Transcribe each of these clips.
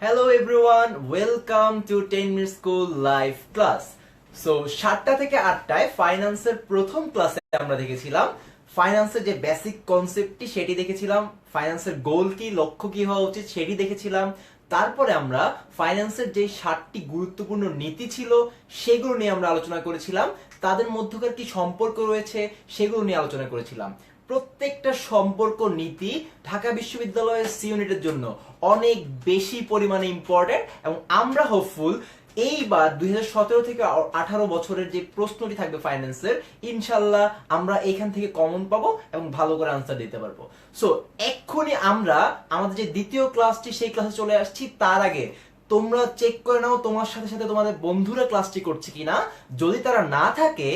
Hello everyone, welcome to 10 minute school live class. So 7টা থেকে 8টায় ফাইন্যান্সের প্রথম ক্লাসে আমরা দেখেছিলাম ফাইন্যান্সের যে বেসিক কনসেপ্টটি সেটি দেখেছিলাম, ফাইন্যান্সের গোল কি, লক্ষ্য কি হওয়া উচিত সেটি দেখেছিলাম। তারপরে আমরা ফাইন্যান্সের যে 7টি গুরুত্বপূর্ণ নীতি ছিল সেগুলো নিয়ে আমরা আলোচনা করেছিলাম, তাদের মধ্যকার কি সম্পর্ক রয়েছে সেগুলো নিয়ে আলোচনা করেছিলাম। প্রত্যেকটা সম্পর্ক নীতি ঢাকা বিশ্ববিদ্যালয়ের সি ইউনিটের জন্য অনেক বেশি পরিমাণে ইম্পর্টেন্ট এবং আমরা হোপফুল এইবার 2017 থেকে 18 বছরের যে প্রশ্নটি থাকবে ফাইন্যান্সের, ইনশাল্লাহ আমরা এখান থেকে কমন পাবো এবং ভালো করে আনসার দিতে পারবো। সো এক্ষুনি আমরা আমাদের যে দ্বিতীয় ক্লাসটি সেই ক্লাসে চলে আসছি। তার আগে তোমরা চেক করে নাও তোমার সাথে সাথে তোমাদের বন্ধুরা ক্লাসটি করছে কিনা। যদি তারা না থাকে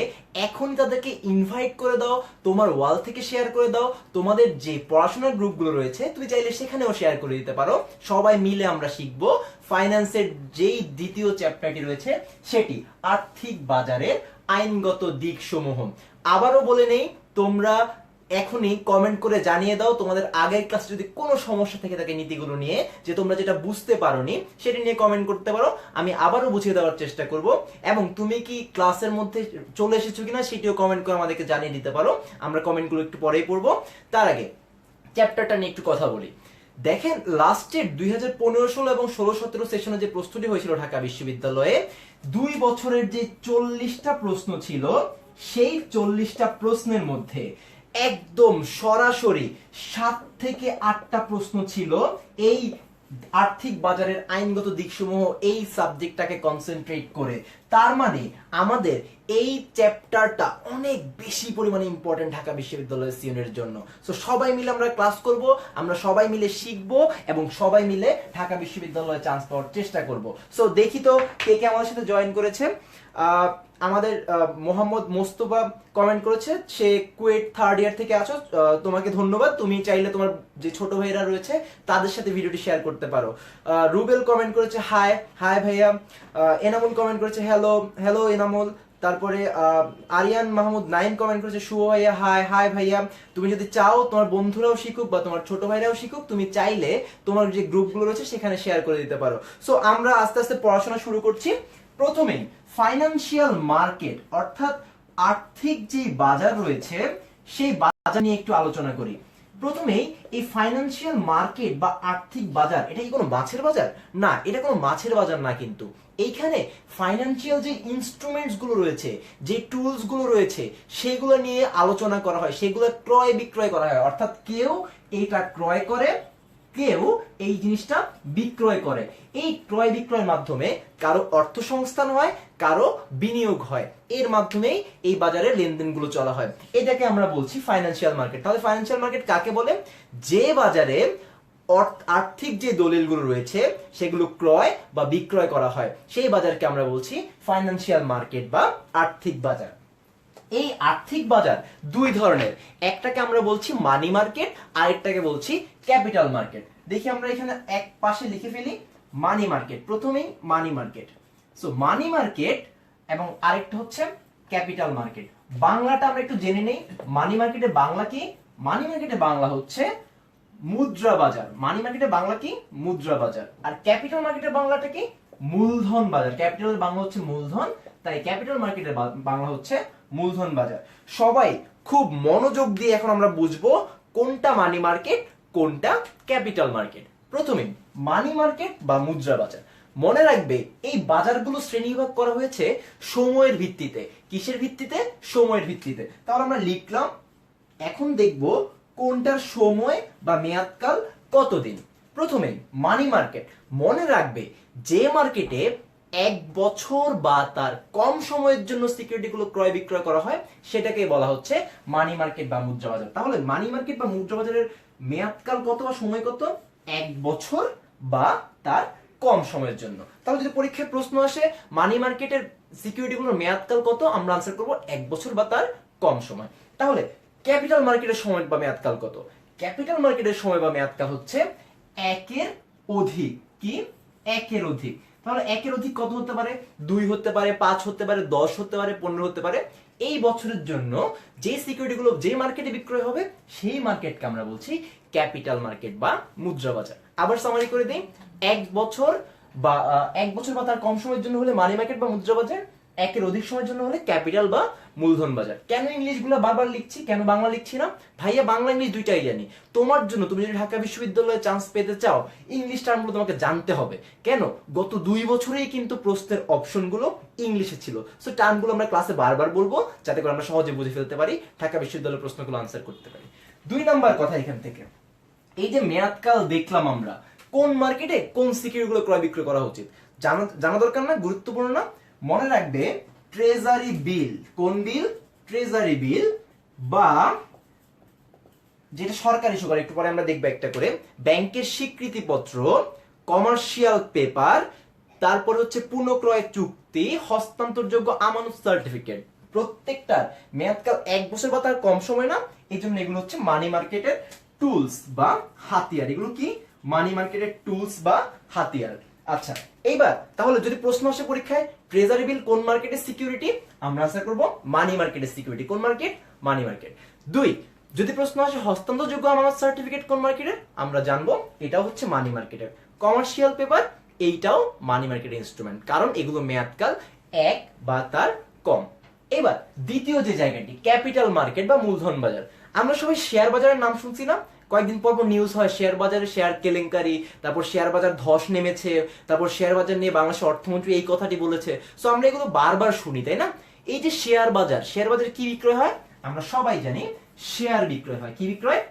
এখনই তাদেরকে ইনভাইট করে দাও, তোমার ওয়াল থেকে শেয়ার করে দাও। তোমাদের যে পড়াশোনার গ্রুপগুলো রয়েছে তুমি চাইলে সেখানেও শেয়ার করে দিতে পারো। সবাই মিলে আমরা শিখবো ফাইন্যান্সের যেই দ্বিতীয় চ্যাপ্টারটি রয়েছে সেটি আর্থিক বাজারের আইনগত দিক সমূহ। আবারও বলে নেই, তোমরা এখনই কমেন্ট করে জানিয়ে দাও তোমাদের আগের ক্লাসে যদি কোনো সমস্যা থেকে থাকে নীতিগুলো নিয়ে, যে তোমরা যেটা বুঝতে পারোনি সেটা নিয়ে কমেন্ট করতে পারো, আমি আবারও বুঝিয়ে দেওয়ার চেষ্টা করব। এবং তুমি কি ক্লাসের মধ্যে চলে এসেছো কিনা সেটিও কমেন্ট করে আমাদেরকে জানিয়ে দিতে পারো, আমরা কমেন্টগুলো একটু পরেই পড়বো। তার আগে চ্যাপ্টারটা নিয়ে একটু কথা বলি। দেখেন, লাস্টের 2015-16 এবং 16-17 সেশনে যে প্রশ্নটি হয়েছিল ঢাকা বিশ্ববিদ্যালয়ে, 2 বছরের যে 40টা প্রশ্ন ছিল সেই 40টা প্রশ্নের মধ্যে একদম সরাসরি 7 থেকে 8টা প্রশ্ন ছিল এই আর্থিক বাজারের আইনগত দিকসমূহ, এই সাবজেক্টটাকে কনসেন্ট্রেট করে। তার মানে আমাদের এই চ্যাপ্টারটা অনেক বেশি পরিমাণে ইম্পর্টেন্ট ঢাকা বিশ্ববিদ্যালয়ের সিউনের জন্য। সো সবাই মিলে আমরা ক্লাস করব, আমরা সবাই মিলে শিখবো এবং সবাই মিলে ঢাকা বিশ্ববিদ্যালয়ে চান্স পাওয়ার চেষ্টা করব। সো দেখি তো কে কে আমাদের সাথে জয়েন করেছে। আমাদের মোহাম্মদ মোস্তফা কমেন্ট করেছে, সে কুয়েট 3rd ইয়ার থেকে আছো, তোমাকে ধন্যবাদ। তুমি চাইলে তোমার যে ছোট ভাইরা রয়েছে তাদের সাথে ভিডিওটি শেয়ার করতে পারো। রুবেল কমেন্ট করেছে হাই হাই ভাইয়া। এনামুল কমেন্ট করেছে হ্যালো হ্যালো এনামুল। তারপরে আরিয়ান মাহমুদ 9 কমেন্ট করেছে শুভ ভাইয়া হাই হাই ভাইয়া। তুমি যদি চাও তোমার বন্ধুরাও শিখুক বা তোমার ছোট ভাইরাও শিখুক, তুমি চাইলে তোমার যে গ্রুপগুলো রয়েছে সেখানে শেয়ার করে দিতে পারো। সো আমরা আস্তে আস্তে পড়াশোনা শুরু করছি। প্রথমেই ফাইন্যান্সিয়াল মার্কেট অর্থাৎ আর্থিক যে বাজার রয়েছে সেই বাজার নিয়ে একটু আলোচনা করি। প্রথমেই এই ফাইন্যান্সিয়াল মার্কেট বা আর্থিক বাজার, এটা কি কোনো মাছের বাজার? না, এটা কোনো মাছের বাজার না। কিন্তু এইখানে ফাইন্যান্সিয়াল যে ইনস্ট্রুমেন্টস গুলো রয়েছে, যে টুলস গুলো রয়েছে সেগুলো নিয়ে আলোচনা করা হয়, সেগুলো ক্রয় বিক্রয় করা হয়। অর্থাৎ কেউ এটা ক্রয় করে, কেউ এই জিনিসটা বিক্রয় করে। এই ক্রয় বিক্রয়ের মাধ্যমে কারো অর্থ সংস্থান হয়, কারো বিনিয়োগ হয়, এর মাধ্যমেই এই বাজারে লেনদেনগুলো চলা হয়। এটাকে আমরা বলছি ফাইন্যান্সিয়াল মার্কেট। তাহলে ফাইন্যান্সিয়াল মার্কেট কাকে বলে? যে বাজারে আর্থিক যে দলিলগুলো রয়েছে সেগুলো ক্রয় বা বিক্রয় করা হয়, সেই বাজারকে আমরা বলছি ফাইন্যান্সিয়াল মার্কেট বা আর্থিক বাজার। এই আর্থিক বাজার দুই ধরনের, একটাকে আমরা বলছি মানি মার্কেট, আরেকটাকে বলছি ক্যাপিটাল মার্কেট। দেখি আমরা এখানে এক পাশে লিখে ফেলি মানি মার্কেট। প্রথমেই money market. So money market এবং আরেকটা হচ্ছে ক্যাপিটাল মার্কেট। বাংলাটা আমরা একটু জেনে নেই। মানি মার্কেটে বাংলা কি? মানি মার্কেটে বাংলা হচ্ছে মুদ্রা বাজার। মানি মার্কেটে বাংলা কি? মুদ্রা বাজার। আর ক্যাপিটাল মার্কেটের বাংলাটা কি? মূলধন বাজার। ক্যাপিটালের বাংলা হচ্ছে মূলধন, তাই ক্যাপিটাল মার্কেটের বাংলা হচ্ছে মূলধন বাজার। সবাই খুব মনোযোগ দিয়ে এখন আমরা বুঝবো কোনটা মানি মার্কেট, কোনটা ক্যাপিটাল মার্কেট। প্রথমে মানি মার্কেট বা মুদ্রা বাজার। মনে রাখবে এই বাজারগুলো শ্রেণীবিভাগ করা হয়েছে সময়ের ভিত্তিতে। কিসের ভিত্তিতে? সময়ের ভিত্তিতে। তাহলে আমরা লিখলাম, এখন দেখব কোনটার সময় বা মেয়াদকাল কতদিন। প্রথমে মানি মার্কেট। মনে রাখবে যে মার্কেটে 1 বছর বা তার কম সময়ের জন্য সিকিউরিটিগুলো ক্রয় বিক্রয় করা হয় সেটাকে বলা হচ্ছে মানি মার্কেট বা মুদ্রা বাজার। তাহলে মানি মার্কেট বা মুদ্রা বাজারের মেয়াদকাল কত বা সময় কত? 1 বছর বা তার কম সময়ের জন্য। তাহলে যদি পরীক্ষায় প্রশ্ন আসে মানি মার্কেটের সিকিউরিটিগুলোর মেয়াদকাল কত, আমরা আনসার করব 1 বছর বা তার কম সময়। তাহলে ক্যাপিটাল মার্কেটের সময় বা মেয়াদকাল কত? ক্যাপিটাল মার্কেটের সময় বা মেয়াদকাল হচ্ছে 1 এর অধিক। কি? 1 এর অধিক। তাহলে 1 এর অধিক কত হতে পারে? 2 হতে পারে, 5 হতে পারে, 10 হতে পারে, 15 হতে পারে। এই বছরের জন্য যে সিকিউরিটিগুলো যে মার্কেটে বিক্রয় হবে সেই মার্কেটকে আমরা বলছি ক্যাপিটাল মার্কেট বা মুদ্রা বাজার। আবার সামারি করে দিই, 1 বছর বা 1 বছর বা তার কম সময়ের জন্য হলে মানি মার্কেট বা মুদ্রা বাজার, একের অধিক সময়ের জন্য হলে ক্যাপিটাল বা মূলধন বাজার। কেন ইংলিশগুলো বারবার লিখছি, কেন বাংলা লিখছি না? ভাইয়া বাংলা ইংলিশ দুইটাই জানি। তোমার জন্য, তুমি যদি ঢাকা বিশ্ববিদ্যালয়ে চান্স পেতে চাও, ইংলিশ টার্মগুলো তোমাকে জানতে হবে। কেন? গত 2 বছরেই কিন্তু প্রশ্নের অপশনগুলো ইংলিশে ছিল। সো টার্মগুলো আমরা ক্লাসে বারবার বলবো যাতে করে আমরা সহজে বুঝে ফেলতে পারি, ঢাকা বিশ্ববিদ্যালয়ের প্রশ্নগুলো আনসার করতে পারি। 2 নাম্বার কথা এখান থেকে, এই যে মেয়াদকাল দেখলাম আমরা, কোন মার্কেটে কোন সিকিউরিটিগুলো ক্রয় বিক্রয় করা উচিত জানা দরকার না? গুরুত্বপূর্ণ না? মনে রাখবে, ট্রেজারি বিল, কোন বিল? ট্রেজারি বিল, বা যেটা সরকারি সুকার, একটু পরে আমরা দেখবো একটা করে, ব্যাংকের স্বীকৃতিপত্র, কমার্শিয়াল পেপার, তারপর হচ্ছে পুনঃক্রয় চুক্তি, হস্তান্তরযোগ্য আমানত সার্টিফিকেট। প্রত্যেকটার মেয়াদকাল 1 বছর বা তার কম সময় না, এই জন্য এগুলো হচ্ছে মানি মার্কেটের টুলস বা হাতিয়ার। এগুলো কি? মানি মার্কেটের টুলস বা হাতিয়ার। আচ্ছা, এইবার তাহলে যদি প্রশ্ন আসে পরীক্ষায়, ট্রেজারি বিল কোন মার্কেটের সিকিউরিটি, আমরা আনসার করব মানি মার্কেটের সিকিউরিটি। কোন মার্কেট? Money market. 2, যদি প্রশ্ন আসে হস্তান্তরযোগ্য আমানত সার্টিফিকেট কোন মার্কেটের, আমরা জানবো এটাও হচ্ছে মানি মার্কেটের। কমার্শিয়াল পেপার, এইটাও মানি মার্কেট ইনস্ট্রুমেন্ট, কারণ এগুলো মেয়াদকাল 1 বা তার কম। এবার দ্বিতীয় যে জায়গাটি, ক্যাপিটাল মার্কেট বা মূলধন বাজার। আমরা সবাই শেয়ার বাজারের নাম শুনছি না? কয়েকদিন পর নিউজ হয় শেয়ার বাজারে শেয়ার কেলেঙ্কারি, তারপর শেয়ার বাজার ধস নেমেছে, তারপর শেয়ার বাজার নিয়ে বাংলাদেশের অর্থমন্ত্রী এই কথাটি বলেছে। সো আমরা এগুলো বারবার শুনি, তাই না? এই যে শেয়ার বাজার, শেয়ার বাজারে কি বিক্রয় হয়? আমরা সবাই জানি শেয়ার বিক্রয় হয়। কি বিক্রয়?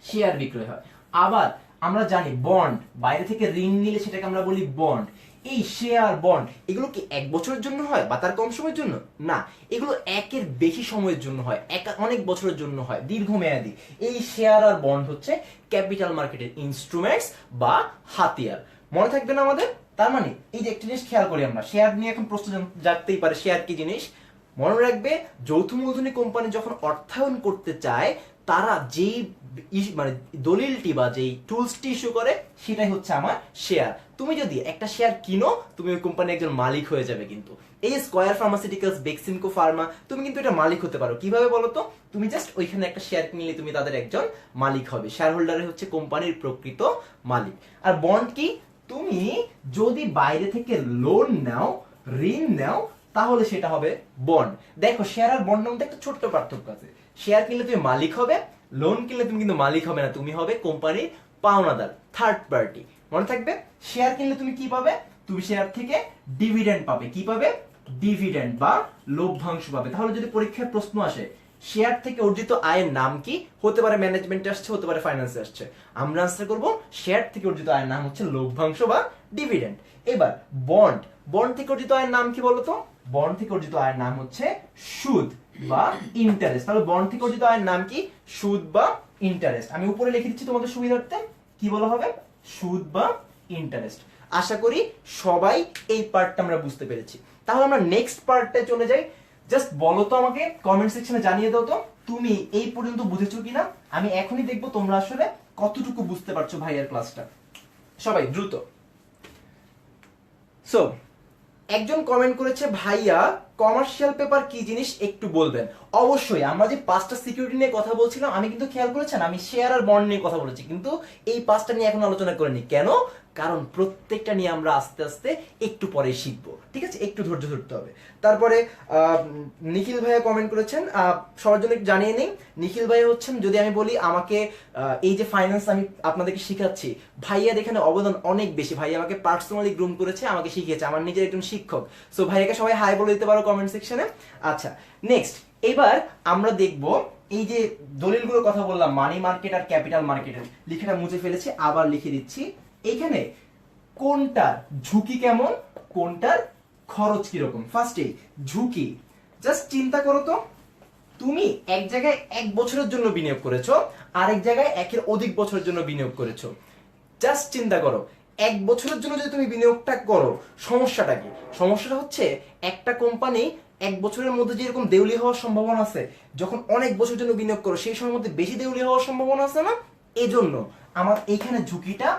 শেয়ার বিক্রয় হয়। আবার আমরা জানি বন্ড, বাইরে থেকে ঋণ নিলে সেটাকে আমরা বলি বন্ড। এই শেয়ার বন্ড এগুলো কি 1 বছরের জন্য হয় বা তার কম সময়ের জন্য? না, এগুলো একের বেশি সময়ের জন্য হয়, অনেক বছরের জন্য হয়, দীর্ঘমেয়াদী। এই শেয়ার আর বন্ড হচ্ছে ক্যাপিটাল মার্কেটের ইনস্ট্রুমেন্টস বা হাতিয়ার। মনে থাকবে না আমাদের? তার মানে এই যে একটা জিনিস খেয়াল করি আমরা, শেয়ার নিয়ে এখন প্রশ্ন জাগতেই পারে, শেয়ার কি জিনিস? মনে রাখবে, যৌথ মূলধনী কোম্পানি যখন অর্থায়ন করতে চায়, তারা যেই মানে দলিলটি বা যেই টুলসটি ইস্যু করে, সেটাই হচ্ছে আমার শেয়ার। তুমি যদি একটা শেয়ার কিনো, তুমি ওই কোম্পানির একজন মালিক হয়ে যাবে। কিন্তু এই স্কয়ার ফার্মাসিউটিক্যালস, বেক্সিমকো ফার্মা, তুমি কিন্তু এটা মালিক হতে পারো। কিভাবে বলো তো? তুমি জাস্ট ওইখানে একটা শেয়ার কিনলে তুমি তাদের একজন মালিক হবে। শেয়ার হোল্ডারে হচ্ছে কোম্পানির প্রকৃত মালিক। আর বন্ড কি? তুমি যদি বাইরে থেকে লোন নাও, ঋণ নাও, তাহলে সেটা হবে বন্ড। দেখো, শেয়ার আর বন্ডের মধ্যে একটা ছোট্ট পার্থক্য আছে। শেয়ার কিনলে তুমি মালিক হবে, লোন কিনলে তুমি কিন্তু মালিক হবে না, তুমি হবে কোম্পানির পাওনাদার, থার্ড পার্টি। মনে থাকবে, শেয়ার কিনলে তুমি কি পাবে? তুমি শেয়ার থেকে ডিভিডেন্ড পাবে। কি পাবে? ডিভিডেন্ড বা লভ্যাংশ পাবে। তাহলে যদি পরীক্ষায় প্রশ্ন আসে শেয়ার থেকে অর্জিত আয়ের নাম কি, হতে পারে ম্যানেজমেন্টে আসছে, হতে পারে ফাইন্যান্সে আসছে, আমরা আনসার করব শেয়ার থেকে অর্জিত আয়ের নাম হচ্ছে লভ্যাংশ বা ডিভিডেন্ড। এবার বন্ড, বন্ড থেকে অর্জিত আয়ের নাম কি বলতো? বন্ড থেকে অর্জিত আয়ের নাম হচ্ছে সুদ বা ইন্টারেস্ট। তাহলে বন্ড থেকে অর্জিত আয়ের নাম কি? সুদ বা ইন্টারেস্ট। আমি উপরে লিখে দিচ্ছি তোমাদের সুবিধার্থে, কি বলা হবে? সুদ বা ইন্টারেস্ট। আশা করি সবাই এই পার্টটা আমরা বুঝতে পেরেছি। তাহলে আমরা নেক্সট পার্টে চলে যাই। জাস্ট বলো তো আমাকে, কমেন্ট সেকশনে জানিয়ে দাও তো তুমি এই পর্যন্ত বুঝেছো কিনা। আমি এখনই দেখবো তোমরা আসলে কতটুকু বুঝতে পারছো ভাইয়ার ক্লাসটা। সবাই দ্রুত। সো একজন কমেন্ট করেছে, ভাইয়া কমার্শিয়াল পেপার কি জিনিস একটু বলবেন। অবশ্যই, আমরা যে 5টা সিকিউরিটি নিয়ে কথা বলছিলাম, আমি কিন্তু খেয়াল করেছেন আমি শেয়ার আর বন্ড নিয়ে কথা বলেছি, কিন্তু এই 5টা নিয়ে এখন আলোচনা করিনি। কেন? কারণ প্রত্যেকটা নিয়ে আমরা আস্তে আস্তে একটু পরে শিখবো, ঠিক আছে? একটু ধৈর্য ধরতে হবে। তারপরে নিখিল ভাইয়া কমেন্ট করেছেন, সবার জন্য জানিয়ে নেই, নিখিল ভাইয়া হচ্ছেন, যদি আমি বলি আমাকে এই যে ফাইন্যান্স আমি আপনাদেরকে শিখাচ্ছি, ভাইয়ার এখানে অবদান অনেক বেশি। ভাইয়া আমাকে পার্সোনালি গ্রুম করেছে, আমাকে শিখিয়েছে, আমার নিজের একজন শিক্ষক। সো ভাইয়াকে সবাই হাই বলে দিতে পারো কমেন্ট সেকশনে। আচ্ছা, নেক্সট এবার আমরা দেখব এই যে দলিলগুলোর কথা বললাম, মানি মার্কেট আর ক্যাপিটাল মার্কেটের, লিখাটা মুছে ফেলেছি, আবার লিখে দিচ্ছি। এইখানে কোনটার ঝুঁকি কেমন, কোনটার খরচ কিরকম। ফার্স্টে ঝুঁকি, জাস্ট চিন্তা করো তো, তুমি এক জায়গায় 1 বছরের জন্য বিনিয়োগ করেছো, আরেক জায়গায় 1-এর অধিক বছরের জন্য বিনিয়োগ করেছো। জাস্ট চিন্তা করো, 1 বছরের জন্য যদি তুমি বিনিয়োগটা করো, সমস্যাটা কি? সমস্যাটা হচ্ছে একটা কোম্পানি 1 বছরের মধ্যে যেরকম দেউলিয়া হওয়ার সম্ভাবনা আছে, যখন অনেক বছর জন্য বিনিয়োগ করো সেই সময়ের মধ্যে বেশি দেউলিয়া হওয়ার সম্ভাবনা আছে না? এজন্য আমার এইখানে ঝুঁকিটা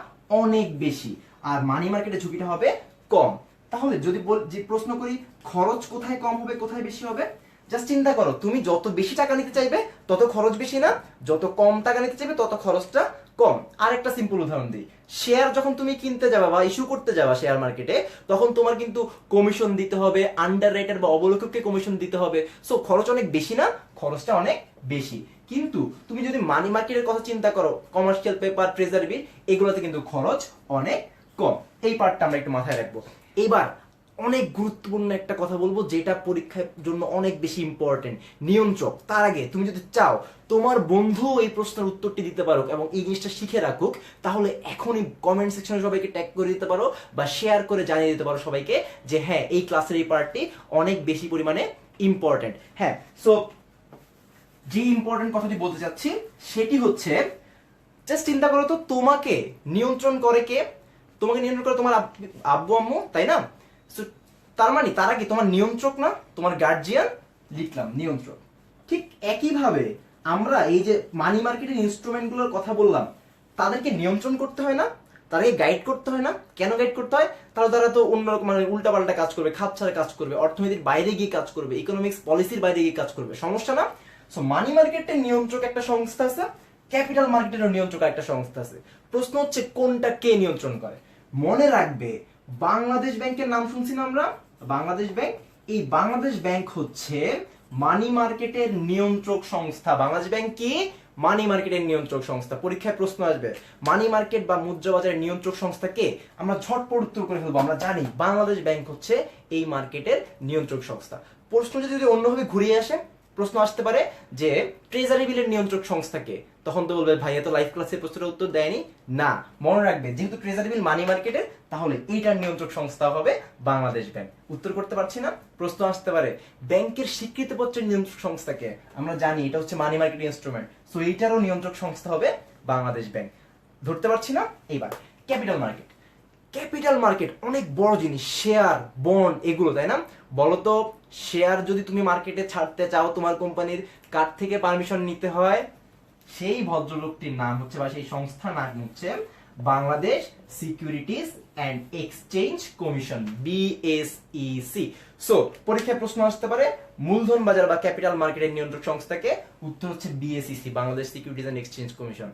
অনেক বেশি, আর মানি মার্কেটে ঝুঁকিটা হবে কম। তাহলে যদি যে প্রশ্ন করি খরচ কোথায় কম হবে কোথায় বেশি হবে, জাস্ট চিন্তা করো, তুমি যত বেশি টাকা নিতে চাইবে তত খরচ বেশি না, যত কম টাকা নিতে চাইবে তত খরচটা কম। আর একটা সিম্পল উদাহরণ দিই, শেয়ার যখন তুমি কিনতে যাবা বা ইস্যু করতে যাবা শেয়ার মার্কেটে, তখন তোমার কিন্তু কমিশন দিতে হবে, আন্ডার রাইটার বা অবলোকককে কমিশন দিতে হবে। সো খরচ অনেক বেশি না, খরচটা অনেক বেশি। কিন্তু তুমি যদি মানি মার্কেটের কথা চিন্তা করো, কমার্শিয়াল পেপার, ট্রেজারি বিল, এগুলোতে কিন্তু খরচ অনেক কম। এই পার্টটা আমরা একটু মাথায় রাখবো। এবার অনেক গুরুত্বপূর্ণ একটা কথা বলবো, যেটা পরীক্ষার জন্য অনেক বেশি ইম্পর্টেন্ট, নিয়ন্ত্রক। তার আগে তুমি যদি চাও তোমার বন্ধু এই প্রশ্নের উত্তরটি দিতে পারুক এবং এই জিনিসটা শিখে রাখুক, তাহলে এখনই কমেন্ট সেকশনে সবাইকে ট্যাগ করে দিতে পারো বা শেয়ার করে জানিয়ে দিতে পারো সবাইকে যে হ্যাঁ, এই ক্লাসের এই পার্টটি অনেক বেশি পরিমাণে ইম্পর্টেন্ট। হ্যাঁ, সো যে ইম্পর্টেন্ট কথাটি বলতে চাচ্ছি সেটি হচ্ছে, জাস্ট চিন্তা করো তো, তোমাকে নিয়ন্ত্রণ করে কে? তোমাকে নিয়ন্ত্রণ করে তোমার আব্বু আম্মু, তাই না? তার মানে তারা কি তোমার নিয়ন্ত্রক না, তোমার গার্জিয়ান? লিখলাম নিয়ন্ত্রক। ঠিক একইভাবে আমরা এই যে মানি মার্কেটের ইনস্ট্রুমেন্টগুলোর কথা বললাম, তাদেরকে নিয়ন্ত্রণ করতে হয় না, তাদেরকে গাইড করতে হয় না? কেন গাইড করতে হয়? তারা তো অন্যরকম মানে উল্টাপাল্টা কাজ করবে, খাপ ছাড়া কাজ করবে, অর্থনীতির বাইরে গিয়ে কাজ করবে, ইকোনমিক্স পলিসির বাইরে গিয়ে কাজ করবে, সমস্যা না? সো মানি মার্কেটের নিয়ন্ত্রক একটা সংস্থা আছে, ক্যাপিটাল মার্কেটের নিয়ন্ত্রক একটা সংস্থা আছে। প্রশ্ন হচ্ছে কোনটা কে নিয়ন্ত্রণ করে? মনে রাখবে, বাংলাদেশ ব্যাংকের নাম শুনছি না আমরা? বাংলাদেশ ব্যাংক, এই বাংলাদেশ ব্যাংক হচ্ছে মানি মার্কেটের নিয়ন্ত্রক সংস্থা। বাংলাদেশ ব্যাংক কি? মানি মার্কেটের নিয়ন্ত্রক সংস্থা। পরীক্ষায় প্রশ্ন আসবে মানি মার্কেট বা মুদ্রা বাজারের নিয়ন্ত্রক সংস্থা কে, আমরা ঝটপট উত্তর করে ফেলবো। আমরা জানি বাংলাদেশ ব্যাংক হচ্ছে এই মার্কেটের নিয়ন্ত্রক সংস্থা। প্রশ্ন যদি অন্যভাবে ঘুরিয়ে আসে, প্রশ্ন আসতে পারে যে ট্রেজারি বিলের নিয়ন্ত্রক সংস্থা কে, তখন তো বলবে ভাই এত লাইভ ক্লাসের প্রশ্নের উত্তর দেয়নি। না, মনে রাখবে যেহেতু ট্রেজারি বিল মানি মার্কেটের, তাহলে এইটার নিয়ন্ত্রক সংস্থা হবে বাংলাদেশ ব্যাংক। উত্তর করতে পারছি না? প্রশ্ন আসতে পারে ব্যাংকের স্বীকৃতিপত্রের নিয়ন্ত্রক সংস্থাকে, আমরা জানি এটা হচ্ছে মানি মার্কেট ইনস্ট্রুমেন্ট, সো এইটারও নিয়ন্ত্রক সংস্থা হবে বাংলাদেশ ব্যাংক। ধরতে পারছি না? এইবার ক্যাপিটাল মার্কেট। ক্যাপিটাল মার্কেট অনেক বড় জিনিস, শেয়ার, বন্ড, এগুলো, তাই না? বলতো, শেয়ার যদি তুমি মার্কেটে ছাড়তে চাও, তোমার কোম্পানির কার থেকে পারমিশন নিতে হয়? সেই ভদ্রলোকটির নাম হচ্ছে বা সেই সংস্থার নাম হচ্ছে Bangladesh securities and exchange commission, BSEC. So পরীক্ষায় প্রশ্ন আসতে পারে মূলধন বাজার বা ক্যাপিটাল মার্কেটের নিয়ন্ত্রক সংস্থাকে, উত্তর হচ্ছে BSEC, Bangladesh securities and exchange commission.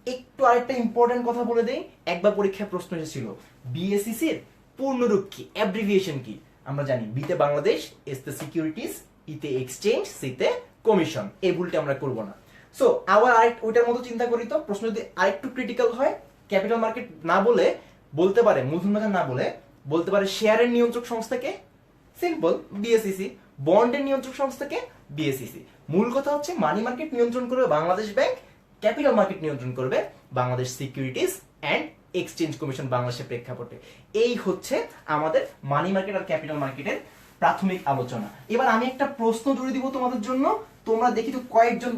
একটু আরেকটা ইম্পর্টেন্ট কথা বলে দেই, একবার পরীক্ষায় প্রশ্ন এসেছিল বিএসইসির পূর্ণরূপ কি, অ্যাব্রিভিয়েশন কি? আমরা জানি বিতে বাংলাদেশ, এসতে সিকিউরিটিজ, ইতে এক্সচেঞ্জ, সিতে কমিশন। এই ভুলটা আমরা করব না। সো আবার ওইটার মতো চিন্তা করি তো, প্রশ্ন যদি আরেকটু ক্রিটিক্যাল হয়, ক্যাপিটাল মার্কেট না বলে বলতে পারে মূলধন বাজার, না বলে বলতে পারে শেয়ারের নিয়ন্ত্রক সংস্থাকে, সিম্পল, বিএসইসি। বন্ডের নিয়ন্ত্রক সংস্থাকে, বিএসইসি। মূল কথা হচ্ছে মানি মার্কেট নিয়ন্ত্রণ করবে বাংলাদেশ ব্যাংক, ক্যাপিটাল মার্কেট নিয়ন্ত্রণ করবে Bangladesh securities and exchange commission বাংলাদেশের প্রেক্ষাপটে। এই হচ্ছে আমাদের মানি মার্কেট আর ক্যাপিটাল মার্কেটের প্রাথমিক আলোচনা। এবার আমি একটা প্রশ্ন জুড়ে দিব তোমাদের জন্য, তোমরা দেখি তো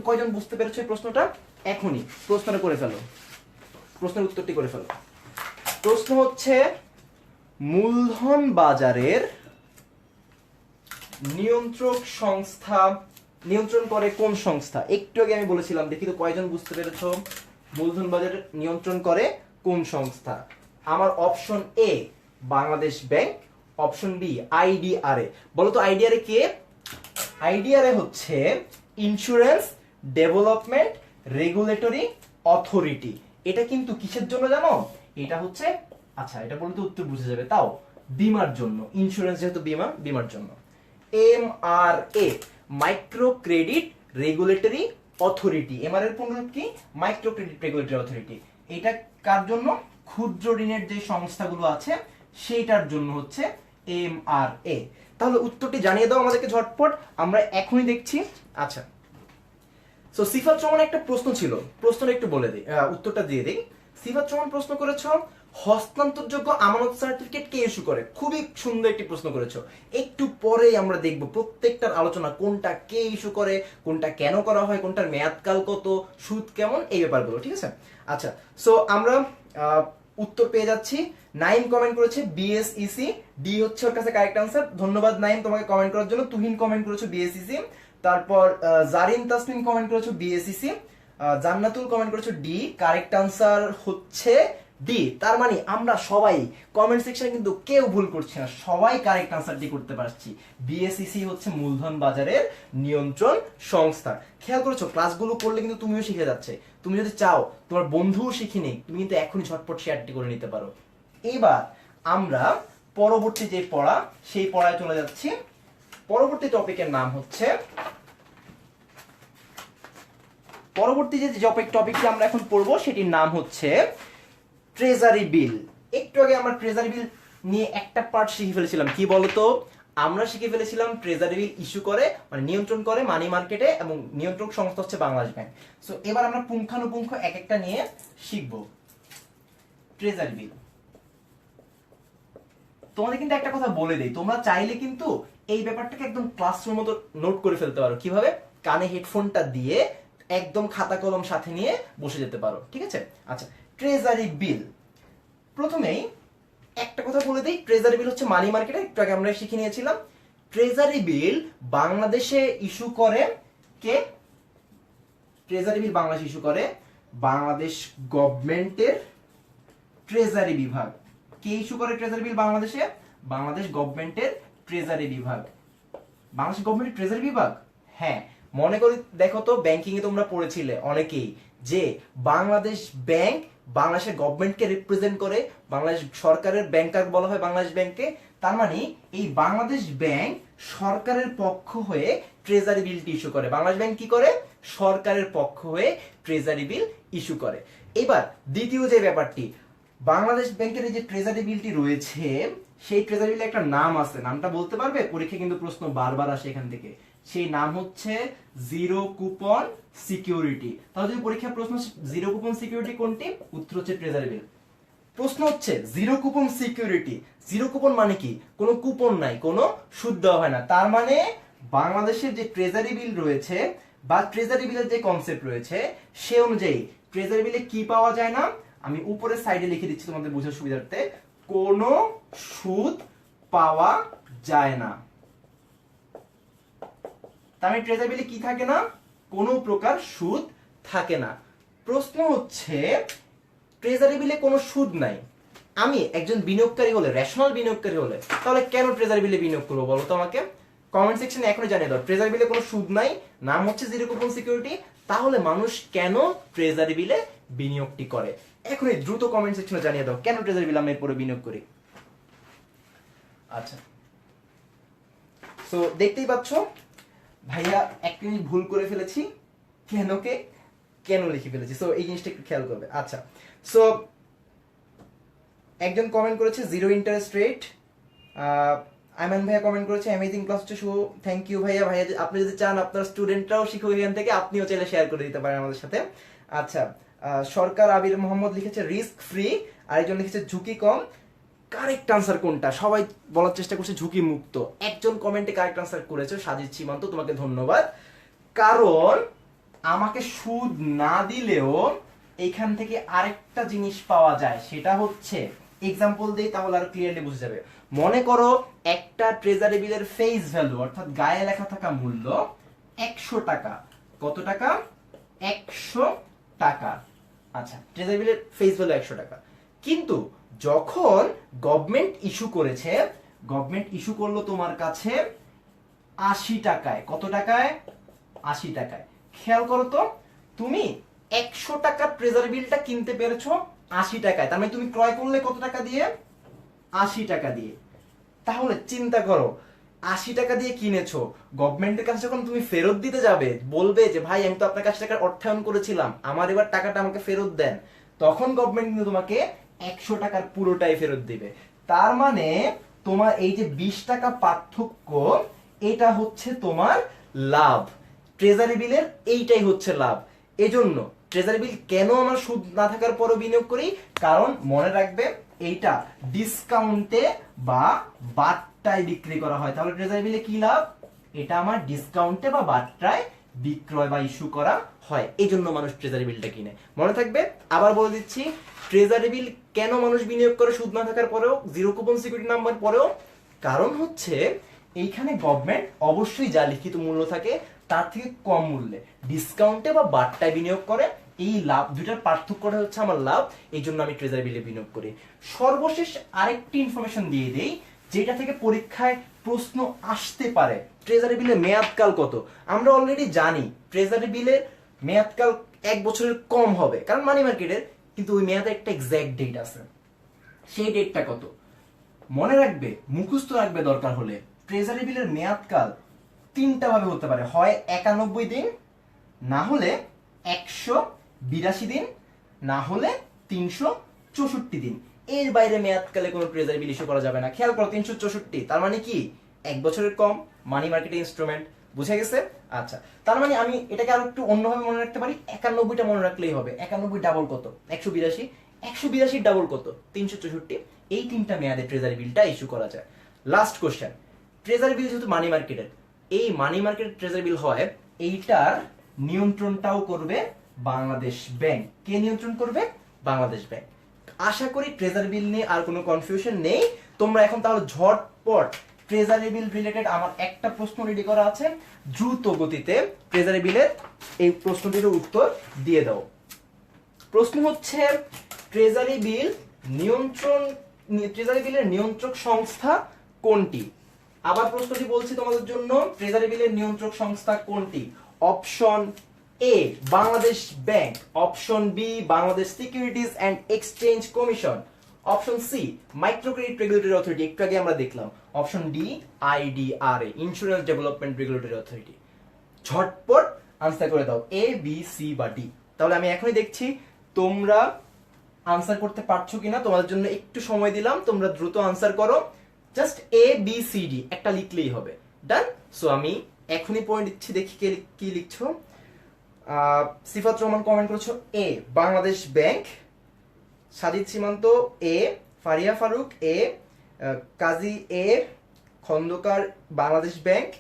কয়জন বুঝতে পেরেছো এই প্রশ্নটা। এখনই প্রশ্নটা করে ফেলো, প্রশ্নের উত্তরটি করে ফেলো। প্রশ্ন হচ্ছে মূলধন বাজারের নিয়ন্ত্রক সংস্থা নিয়ন্ত্রণ করে কোন সংস্থা? একটু আগে আমি বলেছিলাম, দেখি তো কয়জন বুঝতে পেরেছো। মূলধন বাজার নিয়ন্ত্রণ করে কোন সংস্থা? আমার option A Bangladesh bank, option B IDRA. বলো তো আইডিআরএ কে? আইডিআরএ হচ্ছে ইন্স্যুরেন্স ডেভেলপমেন্ট রেগুলেটরি অথরিটি। এটা কিন্তু কিসের জন্য জানো? এটা হচ্ছে, আচ্ছা এটা বলতে উত্তর বুঝে যাবে, তাও বীমার জন্য, ইন্স্যুরেন্স যেহেতু বীমার জন্য। MRA micro credit regulatory authority. MR এর পূর্ণরূপ কি? Micro credit regulatory authority. এটা কার জন্য? ক্ষুদ্র ঋণের যে সংস্থাগুলো আছে সেইটার জন্য হচ্ছে এমআরএ। তাহলে উত্তরটি জানিয়ে দাও আমাদেরকে ঝটপট, আমরা এখনই দেখছি। আচ্ছা, সো সিফাত রহমান একটা প্রশ্ন ছিল, প্রশ্নটা একটু বলে দিই, উত্তরটা দিয়ে দিই। সিফাত রহমান প্রশ্ন করেছো হস্তান্তরযোগ্য আমানত সার্টিফিকেট কে ইস্যু করে? খুবই সুন্দর একটি প্রশ্ন করেছো। একটু পরেই আমরা দেখব প্রত্যেকটার আলোচনা, কোনটা কে ইস্যু করে, কোনটা কেন করা হয়, কোনটার মেয়াদকাল কত, সুদ কেমন, এই ব্যাপারগুলো, ঠিক আছে? আচ্ছা, সো আমরা উত্তর পেয়ে যাচ্ছি। নাইম কমেন্ট করেছে বিএসইসি, ডি হচ্ছে ওর কাছে কারেক্ট আনসার। ধন্যবাদ নাইম তোমাকে কমেন্ট করার জন্য। তুহিন কমেন্ট করেছো বিএসইসি, তারপর জারিন তাসনিম কমেন্ট করেছো বিএসইসি, জান্নাতুল কমেন্ট করেছো ডি, কারেক্ট আনসার হচ্ছে ডি। তার মানে আমরা সবাই কমেন্ট সেকশনে কিন্তু কেউ ভুল করছি না, সবাই কারেক্ট আনসারটি করতে পারছি। বিএসইসি হচ্ছে মূলধন বাজারের নিয়ন্ত্রণ সংস্থা। খেয়াল করেছো, ক্লাসগুলো করলে কিন্তু তুমিও শিখে যাচ্ছে। তুমি যদি চাও তোমার বন্ধুও শিখে নেই, তুমি কিন্তু এখনই ঝটপট শেয়ারটি করে নিতে পারো। এবার আমরা পরবর্তী যে পড়া, সেই পড়ায় চলে যাচ্ছি। পরবর্তী টপিকের নাম হচ্ছে, পরবর্তী যে টপিকটি আমরা এখন পড়বো সেটির নাম হচ্ছে ট্রেজারি বিল। একটু আগে আমরা ট্রেজারি বিল নিয়ে একটা পার্ট শিখে ফেলেছিলাম, কি বলতো? আমরা শিখে ফেলেছিলাম ট্রেজারি বিল ইস্যু করে, মানে নিয়ন্ত্রণ করে মানি মার্কেটে, এবং নিয়ন্ত্রক সংস্থা হচ্ছে বাংলাদেশ ব্যাংক। সো এবার আমরা পুঙ্খানুপুঙ্খ এক একটা নিয়ে শিখবো। ট্রেজারি বিল, তোমাদের কিন্তু একটা কথা বলে দেই, তোমরা চাইলে কিন্তু এই ব্যাপারটাকে একদম ক্লাসরুম মতো নোট করে ফেলতে পারো। কিভাবে? কানে হেডফোনটা দিয়ে একদম খাতা কলম সাথে নিয়ে বসে যেতে পারো, ঠিক আছে? আচ্ছা, ট্রেজারি বিল, প্রথমেই একটা কথা বলে দিই, ট্রেজারি বিল হচ্ছে মানি মার্কেটে, একটু আগে আমরা শিখে নিয়েছিলাম। ট্রেজারি বিল বাংলাদেশে ইস্যু করে কে? ট্রেজারি বিল বাংলাদেশে ইস্যু করে বাংলাদেশ গভর্নমেন্টের ট্রেজারি বিভাগ। কে ইস্যু করে ট্রেজারি বিল বাংলাদেশে? বাংলাদেশ গভর্নমেন্টের ট্রেজারি বিভাগ। বাংলাদেশ গভর্নমেন্টের ট্রেজারি বিভাগ, হ্যাঁ। মনে করি, দেখো তো ব্যাংকিং এ তোমরা পড়েছিলে অনেকেই যে বাংলাদেশ ব্যাংক বাংলাদেশের গভর্নমেন্টকে রিপ্রেজেন্ট করে, বাংলাদেশ সরকারের ব্যাংকার বলা হয় বাংলাদেশ ব্যাংককে। তার মানে এই বাংলাদেশ ব্যাংক সরকারের পক্ষ হয়ে ট্রেজারি বিলটি ইস্যু করে। বাংলাদেশ ব্যাংক কি করে? সরকারের পক্ষ হয়ে ট্রেজারি বিল ইস্যু করে। এবার দ্বিতীয় যে ব্যাপারটি, বাংলাদেশ ব্যাংকের যে ট্রেজারি বিলটি রয়েছে, সেই ট্রেজারি বিলের একটা নাম আছে, নামটা বলতে পারবে? পরীক্ষায় কিন্তু প্রশ্ন বারবার আসে এখান থেকে। সেই নাম হচ্ছে জিরো কুপন সিকিউরিটি। তাহলে যদি পরীক্ষায় প্রশ্ন জিরো কুপন সিকিউরিটি কোনটি, উত্তর হচ্ছে ট্রেজারি বিল। প্রশ্ন হচ্ছে zero coupon security, zero coupon মানে কি? কোনো কুপন নাই, কোনো সুদ দেওয়া হয় না। তার মানে বাংলাদেশের যে ট্রেজারি বিল রয়েছে বা ট্রেজারি বিলের যে কনসেপ্ট রয়েছে, সে অনুযায়ী ট্রেজারি বিলে কি পাওয়া যায় না? আমি উপরের সাইডে লিখে দিচ্ছি তোমাদের বোঝার সুবিধার্থে, কোনো সুদ পাওয়া যায় না। তার মানে ট্রেজারি বিলে কি থাকে না? কোনো প্রকার সুদ থাকে না। প্রশ্ন হচ্ছে, ট্রেজারি বিলে কোনো সুদ নাই, আমি একজন বিনিয়োগকারী হলে, রেশনাল বিনিয়োগকারী হলে, তাহলে কেন ট্রেজারি বিলে বিনিয়োগ করবো বলো তো আমাকে? কমেন্ট সেকশনে এখনই জানিয়ে দাও। ট্রেজারি বিলে কোনো সুদ নাই, নাম হচ্ছে জিরো কুপন সিকিউরিটি, তাহলে মানুষ কেন ট্রেজারি বিলে বিনিয়োগটি করে? এখনই দ্রুত কমেন্ট সেকশনে জানিয়ে দাও কেন ট্রেজারি বিলে আমরা এরপরে বিনিয়োগ করি। আচ্ছা, সো দেখতেই পাচ্ছ ভাইয়া একটা জিনিস ভুল করে ফেলেছি, কেন লিখে ফেলেছি। সো এই জিনিসটা একটু খেয়াল করবে। আচ্ছা, সো একজন কমেন্ট করেছে জিরো ইন্টারেস্ট রেট, আইমান ভাইয়া কমেন্ট করেছে অ্যামেজিং ক্লাস হচ্ছে শুভ, থ্যাংক ইউ ভাইয়া। ভাইয়া আপনি যদি চান আপনার স্টুডেন্টরাও শিখুক এখান থেকে, আপনিও চাইলে শেয়ার করে দিতে পারেন আমাদের সাথে। আচ্ছা, সরকার আবির মোহাম্মদ লিখেছে রিস্ক ফ্রি, আরেকজন লিখেছে ঝুঁকি কম। কারেক্ট আনসার কোনটা? সবাই বলার চেষ্টা করছে ঝুঁকি মুক্ত। একজন কমেন্টে কারেক্ট আনসার করেছে, সাজিদ সীমান্ত, তোমাকে ধন্যবাদ। কারণ আমাকে সুদ না দিলেও এইখান থেকে আরেকটা জিনিস পাওয়া যায়, সেটা হচ্ছে, এক্সাম্পল দেই তাহলে আর ক্লিয়ারলি বুঝে যাবে। মনে করো একটা ট্রেজারি বিলের ফেস ভ্যালু, অর্থাৎ গায়ে লেখা থাকা মূল্য 100 টাকা। কত টাকা? 100 টাকা। আচ্ছা, ট্রেজারি বিলের ফেস ভ্যালু 100 টাকা, কিন্তু যখন গভর্নমেন্ট ইস্যু করেছে, গভর্নমেন্ট ইস্যু করলো তোমার কাছে 80 টাকায়। কত টাকায়? 80 টাকায়। খেয়াল করো তো, তুমি 100 টাকার ট্রেজারি বিলটা কিনতে পেরেছো 80 টাকায়, তার মানে তুমি ক্রয় করলে কত টাকা দিয়ে? 80 টাকা দিয়ে। তাহলে চিন্তা করো, 80 টাকা দিয়ে কিনেছো, গভর্নমেন্টের কাছে যখন তুমি ফেরত দিতে যাবে, বলবে যে ভাই আমি তো আপনার কাছে টাকার অর্থায়ন করেছিলাম, আমার এবার টাকাটা আমাকে ফেরত দেন, তখন গভর্নমেন্ট কিন্তু তোমাকে 100 টাকার পুরোটাই ফেরত দিবে। তার মানে তোমার এই যে 20 টাকা পার্থক্য, এটা হচ্ছে তোমার লাভ। ট্রেজারি বিলের এইটাই হচ্ছে লাভ। এজন্য ট্রেজারি বিল কেন আমার সুদ না থাকার পরও বিনিয়োগ করি? কারণ মনে রাখবে এইটা ডিসকাউন্টে বা বাট্টায় বিক্রি করা হয়। তাহলে ট্রেজারি বিলে কি লাভ? এটা আমার ডিসকাউন্টে বা বাট্টায় বিক্রয় বা ইস্যু করা হয়, এই জন্য মানুষ ট্রেজারি বিলটা কিনে। মনে থাকবে। আবার বলে দিচ্ছি, ট্রেজারি বিল কেন মানুষ বিনিয়োগ করে সুদ না থাকার পরেও, জিরো কুপন সিকিউরিটি নাম্বার পরেও? কারণ হচ্ছে এইখানে গভর্নমেন্ট অবশ্যই যা লিখিত মূল্য থাকে তার থেকে কম মূল্যে ডিসকাউন্টে বা বাট্টায় বিনিয়োগ করে, এই লাভ দুইটার পার্থক্যটা হচ্ছে আমার লাভ, এই জন্য আমি ট্রেজারি বিলে বিনিয়োগ করি। সর্বশেষ আরেকটি ইনফরমেশন দিয়ে দেই যেটা থেকে পরীক্ষায় প্রশ্ন আসতে পারে, ট্রেজারি বিলের মেয়াদকাল কত। আমরা অলরেডি জানি ট্রেজারি বিলের মেয়াদকাল 1 বছরের কম হবে, কারণ মানি মার্কেটের, কিন্তু ওই মেয়াদে একটা এক্সাক্ট ডেট আছে। সেই ডেটটা কত মনে রাখবে, মুখস্থ রাখবে দরকার হলে। ট্রেজারি বিলের মেয়াদকাল 3টা ভাবে হতে পারে, হয় 91 দিন, না হলে 182 দিন, না হলে 364 দিন। এর বাইরে মেয়াদকালে কোনো ট্রেজারি বিল ইস্যু করা যাবে না। খেয়াল করো 364, তার মানে কি 1 বছরের কম, মানি মার্কেট ইনস্ট্রুমেন্ট। বুঝে গেছে? আচ্ছা, তার মানে আমি এটাকে আরো একটু অন্যভাবে মনে রাখতে পারি। 91টা মনে রাখলেই হবে। 91 ডাবল কত? 182, 182 ডাবল কত? 364। এই 3টা মেয়াদে ট্রেজারি বিলটা ইস্যু করা যায়। লাস্ট কোশ্চেন, ট্রেজারি বিল যেহেতু মানি মার্কেটের, এই মানি মার্কেট ট্রেজারি বিল হয়, এইটার নিয়ন্ত্রণটাও করবে বাংলাদেশ ব্যাংক। কে নিয়ন্ত্রণ করবে? বাংলাদেশ ব্যাংক। আশা করি ট্রেজারি বিল নিয়ে আর কোনো কনফিউশন নেই। তোমরা এখন তাহলে ঝটপট ট্রেজারি বিল রিলেটেড আমার একটা প্রশ্ন রেডি করা আছে, দ্রুত গতিতে ট্রেজারি বিলের এই প্রশ্নটির উত্তর দিয়ে দাও। প্রশ্ন হচ্ছে ট্রেজারি বিল নিয়ন্ত্রণ, ট্রেজারি বিলের নিয়ন্ত্রক সংস্থা কোনটি? আবার প্রশ্নটি বলছি তোমাদের জন্য, ট্রেজারি বিলের নিয়ন্ত্রক সংস্থা কোনটি? Option A Bangladesh bank, option B Bangladesh securities and exchange commission, option C micro credit regulatory authority, একটু আগে আমরা দেখলাম, option D IDRA insurance development regulatory authority. ঝটপট আনসার করে দাও, এ বি সি বা ডি। তাহলে আমি এখনই দেখছি তোমরা আনসার করতে পারছো কিনা, তোমাদের জন্য একটু সময় দিলাম, তোমরা দ্রুত আনসার করো। Just a B C D একটা লিখলেই হবে। ডান। সো আমি এখনই পড়ে দিচ্ছি, দেখি কে কি লিখছো। সিফাত রহমান কমেন্ট করেছো এ বাংলাদেশ ব্যাংক, সাজিদ সীমান্ত এ, ফারিয়া ফারুক এ, কাজী এ, খন্দকার বাংলাদেশ ব্যাংক।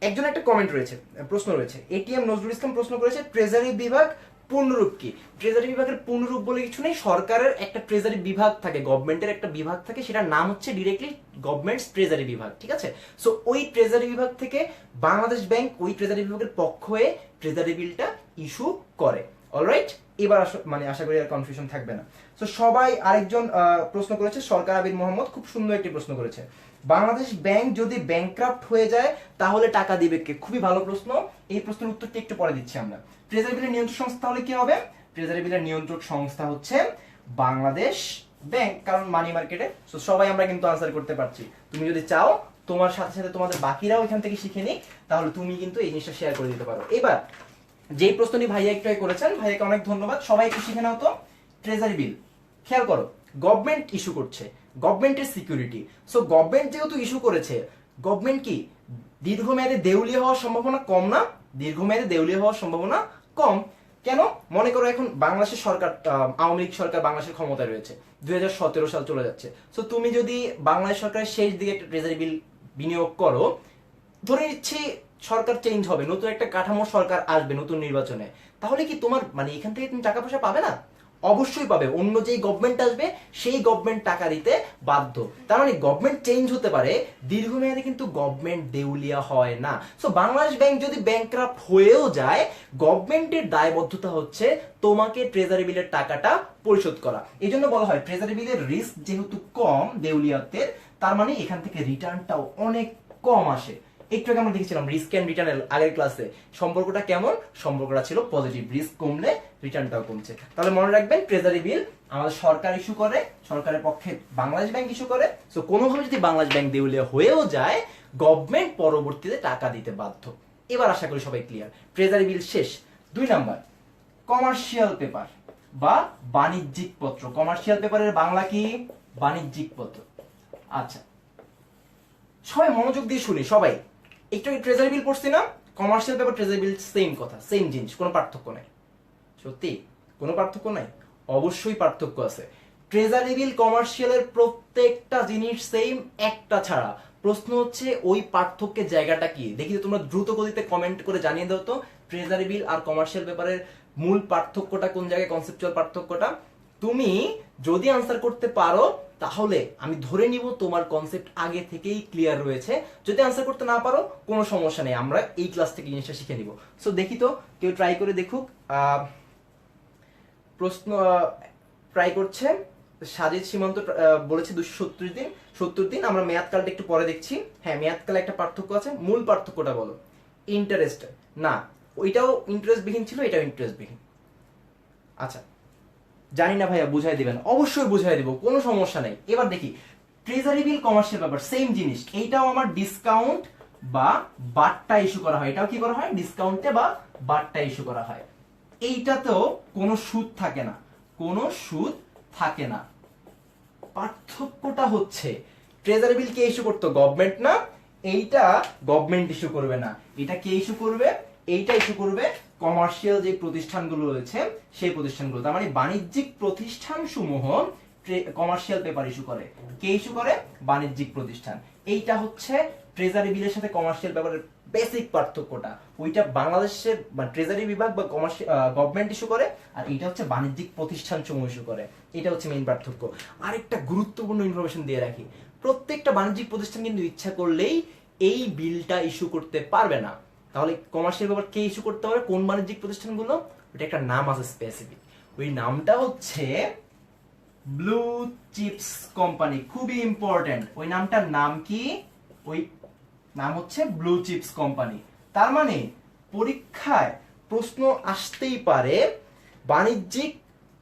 একজন একটা কমেন্ট রয়েছে, প্রশ্ন রয়েছে, এটিএম নজরুল ইসলাম প্রশ্ন করেছে ট্রেজারি বিভাগ পূর্ণরূপ কি? ট্রেজারি বিভাগের পূর্ণরূপ বলে কিছু নেই, সরকারের একটা ট্রেজারি বিভাগ থাকে, গভর্নমেন্টের একটা বিভাগ থাকে, সেটার নাম হচ্ছে ডিরেক্টলি গভর্নমেন্টস ট্রেজারি বিভাগ। ঠিক আছে? সো ওই ট্রেজারি বিভাগ থেকে বাংলাদেশ ব্যাংক ওই ট্রেজারি বিভাগের পক্ষ হয়ে ট্রেজারি বিলটা ইস্যু করে। অলরাইট, এবার মানে আশা করি আর কনফিউশন থাকবে না। সো সবাই, আরেকজন প্রশ্ন করেছে সরকার আবির মোহাম্মদ, খুব সুন্দর একটি প্রশ্ন করেছে, বাংলাদেশ ব্যাংক যদি ব্যাংক্রাফট হয়ে যায় তাহলে টাকা দিবে কে? খুবই ভালো প্রশ্ন, এই প্রশ্নের উত্তরটি একটু পরে দিচ্ছি আমরা। ট্রেজারি বিলের নিয়ন্ত্রক সংস্থা হলে কি হবে? ট্রেজারি বিলের নিয়ন্ত্রক সংস্থা হচ্ছে বাংলাদেশ ব্যাংক, কারণ মানি মার্কেটে। সো সবাই আমরা কিন্তু আনসার করতে পারছি। তুমি যদি চাও তোমার সাথে সাথে তোমাদের বাকিরাও এখান থেকে শিখে নিক, তাহলে তুমি কিন্তু এই জিনিসটা শেয়ার করে দিতে পারো। এবার যেই প্রশ্নটি ভাইয়া একটু করেছেন, ভাইয়াকে অনেক ধন্যবাদ। সবাই একটু শিখে নাও তো ট্রেজারি বিল। খেয়াল করো, গভর্নমেন্ট ইস্যু করছে, গভর্নমেন্টের সিকিউরিটি। সো গভর্নমেন্ট যেহেতু ইস্যু করেছে, গভর্নমেন্ট কি দীর্ঘমেয়াদে দেউলিয়া হওয়ার সম্ভাবনা কম না? দীর্ঘমেয়াদে দেউলিয়া হওয়ার সম্ভাবনা কম। কেন? মনে করো এখন বাংলাদেশের সরকার, আওয়ামী লীগ সরকার বাংলাদেশের ক্ষমতায় রয়েছে, 2017 সাল চলে যাচ্ছে। সো তুমি যদি বাংলাদেশ সরকারের শেষ দিকে একটা ট্রেজারি বিল বিনিয়োগ করো, ধরে নিচ্ছি সরকার চেঞ্জ হবে, নতুন একটা কাঠামো সরকার আসবে নতুন নির্বাচনে, তাহলে কি তোমার মানে এখান থেকে তুমি টাকা পয়সা পাবে না? অবশ্যই পাবে। অন্য যেই গভর্নমেন্ট আসবে সেই গভর্নমেন্ট টাকা দিতে বাধ্য। তার মানে গভর্নমেন্ট চেঞ্জ হতে পারে, দীর্ঘমেয়াদে কিন্তু গভর্নমেন্ট দেউলিয়া হয় না। সো বাংলাদেশ ব্যাংক যদি ব্যাংক্রাফট হয়েও যায়, গভর্নমেন্টের দায়বদ্ধতা হচ্ছে তোমাকে ট্রেজারি বিলের টাকাটা পরিশোধ করা। এই জন্য বলা হয় ট্রেজারি বিলের রিস্ক যেহেতু কম দেউলিয়াতের, তার মানে এখান থেকে রিটার্নটাও অনেক কম আসে। একটু আগে আমরা দেখেছিলাম রিস্ক এন্ড রিটার্নের আগের ক্লাসে সম্পর্কটা কেমন, সম্পর্কটা ছিল পজিটিভ, রিস্ক কমলে রিটার্নটাও কমছে। তাহলে মনে রাখবেন ট্রেজারি বিল আমাদের সরকার ইস্যু করে, সরকারের পক্ষে বাংলাদেশ ব্যাংক ইস্যু করে। সো কোনোভাবে যদি বাংলাদেশ ব্যাংক দেউলিয়া হয়েও যায়, গভর্নমেন্ট পরবর্তীতে টাকা দিতে বাধ্য। এবার আশা করি সবাই ক্লিয়ার, ট্রেজারি বিল শেষ। 2 নাম্বার, কমার্শিয়াল পেপার বা বাণিজ্যিক পত্র। কমার্শিয়াল পেপারের বাংলা কি? বাণিজ্যিক পত্র। আচ্ছা, সবাই মনোযোগ দিয়ে শুনি। সবাই একটু ট্রেজারি বিল পড়ছি না? Commercial paper treasury bill same কথা, সেম জিনিস, কোনো পার্থক্য নাই। সত্যি কোনো পার্থক্য নাই? অবশ্যই পার্থক্য আছে। ট্রেজারি বিল কমার্শিয়ালের প্রত্যেকটা জিনিস সেম, একটা ছাড়া। প্রশ্ন হচ্ছে ওই পার্থক্যের জায়গাটা কি? দেখি তোমরা দ্রুত গতিতে কমেন্ট করে জানিয়ে দাও তো, ট্রেজারি বিল আর কমার্শিয়াল পেপারের মূল পার্থক্যটা কোন জায়গায়, কনসেপচুয়াল পার্থক্যটা। তুমি যদি আনসার করতে পারো তাহলে আমি ধরে নিব তোমার কনসেপ্ট আগে থেকেই ক্লিয়ার রয়েছে। যদি আনসার করতে না পারো কোনো সমস্যা নেই, আমরা এই ক্লাস থেকে জিনিসটা শিখে নিব। সো দেখি তো কেউ ট্রাই করে দেখুক। প্রশ্ন ট্রাই করছে সাজিদ সীমান্ত, বলেছে 270 দিন 70 দিন। আমরা মেয়াদকালটা একটু পরে দেখছি। হ্যাঁ, মেয়াদকালে একটা পার্থক্য আছে, মূল পার্থক্যটা বলো। ইন্টারেস্ট না, ওইটাও ইন্টারেস্টবিহীন ছিল, এটাও ইন্টারেস্টবিহীন। আচ্ছা, জানি না ভাইয়া, বুঝাই দিবেন? অবশ্যই বুঝাই দিব, কোনো সমস্যা নেই। এবার দেখি treasury bill commercial paper, same জিনিস। এইটাও আমার ডিসকাউন্ট বা বাট্টা ইস্যু করা হয়। এটাও কি করা হয়? ডিসকাউন্টে বা বাট্টা ইস্যু করা হয়। এইটাতেও কোনো সুদ থাকে না, কোনো সুদ থাকে না। পার্থক্যটা হচ্ছে ট্রেজারি বিল কে ইস্যু করতো? গভর্নমেন্ট না, এইটা গভর্নমেন্ট ইস্যু করবে না। এটা কে ইস্যু করবে? এইটা ইস্যু করবে কমার্শিয়াল যে প্রতিষ্ঠানগুলো রয়েছে সেই প্রতিষ্ঠানগুলো। তার মানে বাণিজ্যিক প্রতিষ্ঠান সমূহ কমার্শিয়াল পেপার ইস্যু করে। কে ইস্যু করে? বাণিজ্যিক প্রতিষ্ঠান। এইটা হচ্ছে ট্রেজারি বিলের সাথে কমার্শিয়াল পেপারের বেসিক পার্থক্যটা। ওইটা বাংলাদেশের ট্রেজারি বিভাগ বা গভর্নমেন্ট ইস্যু করে, আর এটা হচ্ছে বাণিজ্যিক প্রতিষ্ঠান সমূহ ইস্যু করে। এটা হচ্ছে মেইন পার্থক্য। আরেকটা গুরুত্বপূর্ণ ইনফরমেশন দিয়ে রাখি, প্রত্যেকটা বাণিজ্যিক প্রতিষ্ঠান কিন্তু ইচ্ছা করলেই এই বিলটা ইস্যু করতে পারবে না। তাহলে কমার্শিয়াল পেপার কে ইস্যু করতে পারে? কোন বাণিজ্যিক প্রতিষ্ঠানগুলো? এটা একটা নাম আছে স্পেসিফিক, ওই নামটা হচ্ছে ব্লু চিপস কোম্পানি। খুবই ইম্পর্টেন্ট। ওই নামটার নাম কি? ওই নাম হচ্ছে ব্লু চিপস কোম্পানি। তার মানে পরীক্ষায় প্রশ্ন আসতেই পারে বাণিজ্যিক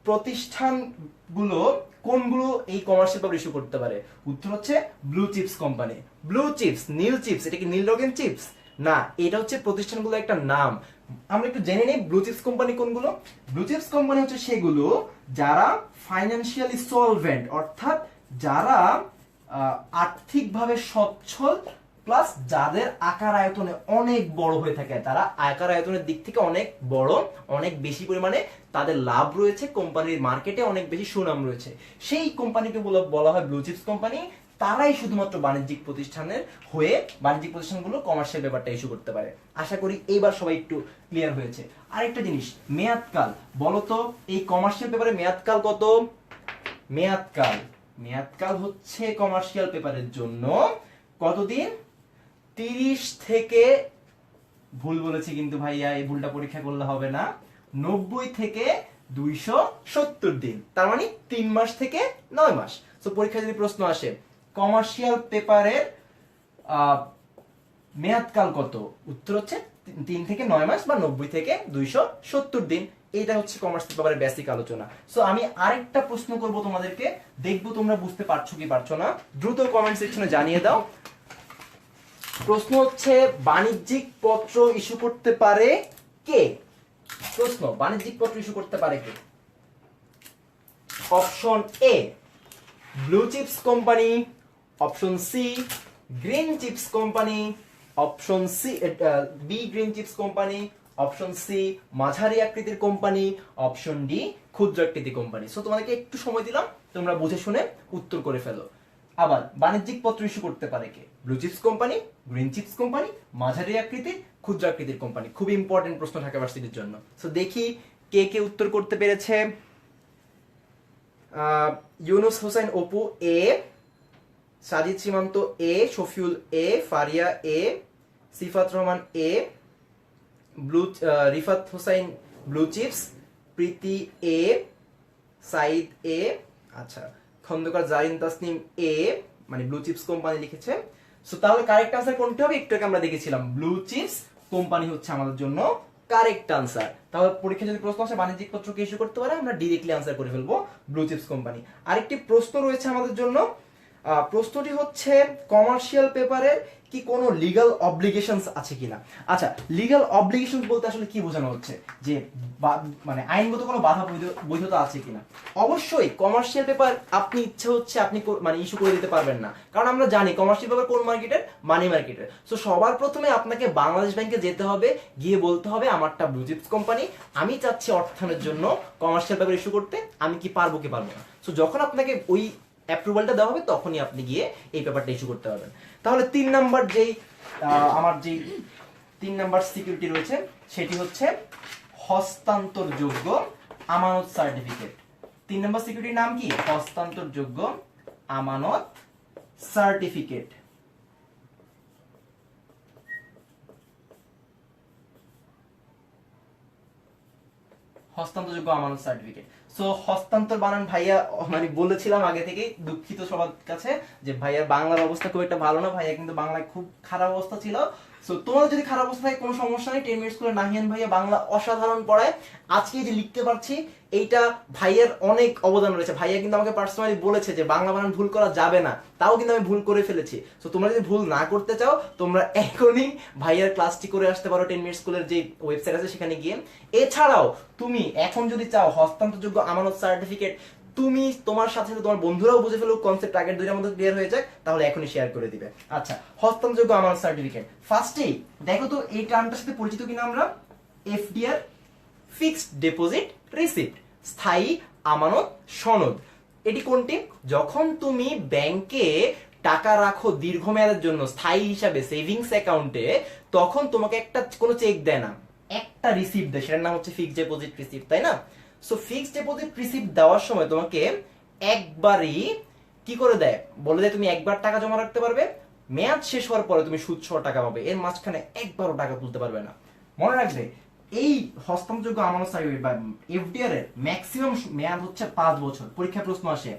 প্রতিষ্ঠানগুলো কোনগুলো এই কমার্শিয়াল পেপার ইস্যু করতে পারে। উত্তর হচ্ছে blue chips company. Blue chips, নীল চিপস, এটা কি নীল রঙের চিপস? না, এটা হচ্ছে প্রতিষ্ঠানগুলো একটা নাম। আমরা একটু জেনে নেই ব্লু চিপস কোম্পানি কোনগুলো। ব্লু চিপস কোম্পানি হচ্ছে সেগুলো যারা ফাইন্যান্সিয়ালি সলভেন্ট, অর্থাৎ যারা আর্থিকভাবে সচ্ছল, প্লাস যাদের আকার আয়তনে অনেক বড় হয়ে থাকে। তারা আকার আয়তনের দিক থেকে অনেক বড়, অনেক বেশি পরিমাণে তাদের লাভ রয়েছে, কোম্পানির মার্কেটে অনেক বেশি সুনাম রয়েছে, সেই কোম্পানিকে বলা হয় ব্লু চিপস কোম্পানি। তারাই শুধুমাত্র বাণিজ্যিক প্রতিষ্ঠানের হয়ে বাণিজ্যিক প্রতিষ্ঠানগুলো কমার্শিয়াল পেপারটা ইস্যু করতে পারে। আশা করি এইবার সবাই একটু ক্লিয়ার হয়েছে। আরেকটা জিনিস, মেয়াদকাল বলতো এই কমার্শিয়াল পেপারে মেয়াদকাল কত? মেয়াদকাল হচ্ছে কমার্শিয়াল পেপারের জন্য কতদিন? 30 থেকে, ভুল বলেছি কিন্তু ভাইয়া, এই ভুলটা পরীক্ষা করলে হবে না, 90 থেকে 270 দিন। তার মানে 3 মাস থেকে 9 মাস। তো পরীক্ষায় যদি প্রশ্ন আসে কমার্শিয়াল পেপারের মেয়াদকাল কত, উত্তর হচ্ছে 3 থেকে 9 মাস বা 90 থেকে 270 দিন। এইটা হচ্ছে কমার্শিয়াল পেপারের বেসিক আলোচনা। সো আমি আরেকটা প্রশ্ন করব তোমাদেরকে, দেখবো তোমরা বুঝতে পারছো কি পারছো না। দ্রুত কমেন্ট সেকশনে জানিয়ে দাও। প্রশ্ন হচ্ছে বাণিজ্যিক পত্র ইস্যু করতে পারে কে? প্রশ্ন, বাণিজ্যিক পত্র ইস্যু করতে পারে কে? Option A blue chips company, option C green chips company, option C B green chips company, option C মাঝারি আকৃতির কোম্পানি, অপশন ডি ক্ষুদ্র আকৃতির কোম্পানি। সো তোমাদেরকে একটু সময় দিলাম, তোমরা বুঝে শুনে উত্তর করে ফেলো। আবার বাণিজ্যিক পত্র ইস্যু করতে পারে কে? Blue chips company, green chips company, মাঝারি আকৃতির, ক্ষুদ্র আকৃতির কোম্পানি। খুব ইম্পর্টেন্ট প্রশ্ন ঢাকা ভার্সিটির জন্য। সো দেখি কে কে উত্তর করতে পেরেছে। ইউনুস হোসেন অপু এ, সাজিদ সীমান্ত এ, শফিউল এ, ফারিয়া এ, সিফাত রহমান এ, রিফাত হোসেন ব্লু চিপস, প্রীতি এ, সাইদ এ, আচ্ছা খন্দকার জারিন তাসনিম এ, মানে ব্লু চিপস কোম্পানি লিখেছে। সো তাহলে কারেক্ট আনসার কোনটা হবে? একটু আগে আমরা দেখেছিলাম ব্লু চিপস কোম্পানি হচ্ছে আমাদের জন্য কারেক্ট আনসার। তাহলে পরীক্ষা যদি প্রশ্ন আসে বাণিজ্যিক পত্রকে ইস্যু করতে পারে, আমরা ডিরেক্টলি আনসার করে ফেলবো ব্লু চিপস কোম্পানি। আরেকটি প্রশ্ন রয়েছে আমাদের জন্য, প্রশ্নটি হচ্ছে কমার্শিয়াল পেপারের কি কোনো লিগ্যাল অব্লিগেশনস আছে কিনা। আচ্ছা, লিগ্যাল অব্লিগেশনস বলতে আসলে কি বোঝানো হচ্ছে, যে মানে আইনগত কোনো বাধা বৈধতা আছে কিনা। অবশ্যই কমার্শিয়াল পেপার আপনি ইচ্ছে হচ্ছে আপনি মানে ইস্যু করে দিতে পারবেন না, কারণ আমরা জানি কমার্শিয়াল পেপার কোন মার্কেটের? মানি মার্কেটের। সো সবার প্রথমে আপনাকে বাংলাদেশ ব্যাংকে যেতে হবে, গিয়ে বলতে হবে আমারটা ব্লু চিপস কোম্পানি, আমি চাচ্ছি অর্থায়নের জন্য কমার্শিয়াল পেপার ইস্যু করতে, আমি কি পারবো কি পারবো না। সো যখন আপনাকে ওই অ্যাপ্রুভালটা দেওয়া হবে তখনই আপনি গিয়ে এই পেপারটা ইস্যু করতে পারবেন। তাহলে 3 নাম্বার যেই আমার যেই 3 নাম্বার সিকিউরিটি রয়েছে সেটি হচ্ছে হস্তান্তরযোগ্য আমানত সার্টিফিকেট। 3 নাম্বার সিকিউরিটির নাম কি? হস্তান্তরযোগ্য আমানত সার্টিফিকেট। হস্তান্তরযোগ্য আমানত সার্টিফিকেট। সো হস্তান্তর বানান ভাইয়া মানে বলেছিলাম আগে থেকেই, দুঃখিত সবার কাছে যে ভাইয়ার বাংলার অবস্থা খুব একটা ভালো না, ভাইয়া কিন্তু বাংলায় খুব খারাপ অবস্থা ছিল। সো তোমার যদি খারাপ অবস্থা থাকে কোনো সমস্যা নেই, 10 মিনিট স্কুলে নাহিয়ান ভাইয়া বাংলা অসাধারণ পড়ায়। আজকে যে লিখতে পারছি এইটা ভাইয়ার অনেক অবদান রয়েছে। ভাইয়া কিন্তু আমাকে পার্সোনালি বলেছে যে বাংলা বানান ভুল করা যাবে না, তাও কিন্তু আমি ভুল করে ফেলেছি। সো তোমরা যদি ভুল না করতে চাও তোমরা এখনই ভাইয়ার ক্লাসটি করে আসতে পারো 10 মিনিট স্কুলের যে ওয়েবসাইট আছে সেখানে গিয়ে। এছাড়াও তুমি এখন যদি চাও হস্তান্তরযোগ্য আমানত সার্টিফিকেট, তুমি তোমার সাথে তোমার বন্ধুরাও বুঝে ফেলুক, কনসেপ্ট আগের দুইটার মধ্যে ক্লিয়ার হয়ে যাক, তাহলে এখনই শেয়ার করে দিবে। আচ্ছা, হস্তান্তরযোগ্য আমানত সার্টিফিকেট, ফার্স্টেই দেখো তো এই টার্মটার সাথে পরিচিত কিনা আমরা। এফডিআর, ফিক্সড ডিপোজিট রিসিপ্ট, স্থায়ী আমানত সনদ। এটি কোনটি? যখন তুমি ব্যাংকে টাকা রাখো দীর্ঘমেয়াদের জন্য স্থায়ী হিসাবে সেভিংস অ্যাকাউন্টে, তখন তোমাকে একটা কোনো চেক দেয় না, একটা রিসিপ্ট দেয়, সেটার নাম হচ্ছে ফিক্সড ডিপোজিট রিসিপ্ট, তাই না? সো ফিক্সড ডিপোজিট রিসিপ্ট দেওয়ার সময় তোমাকে একবারই কি করে দেয়, বলে দেয় তুমি একবার টাকা জমা রাখতে পারবে, মেয়াদ শেষ হওয়ার পরে তুমি সুদ সহ টাকা পাবে, এর মাঝখানে একবারও টাকা তুলতে পারবে না। মনে রাখবে এই হস্তান্তরযোগ্য আমানত সার্টিফিকেট বা এফডিআর এর ম্যাক্সিমাম মেয়াদ হচ্ছে 5 বছর। পরীক্ষা প্রশ্ন আসে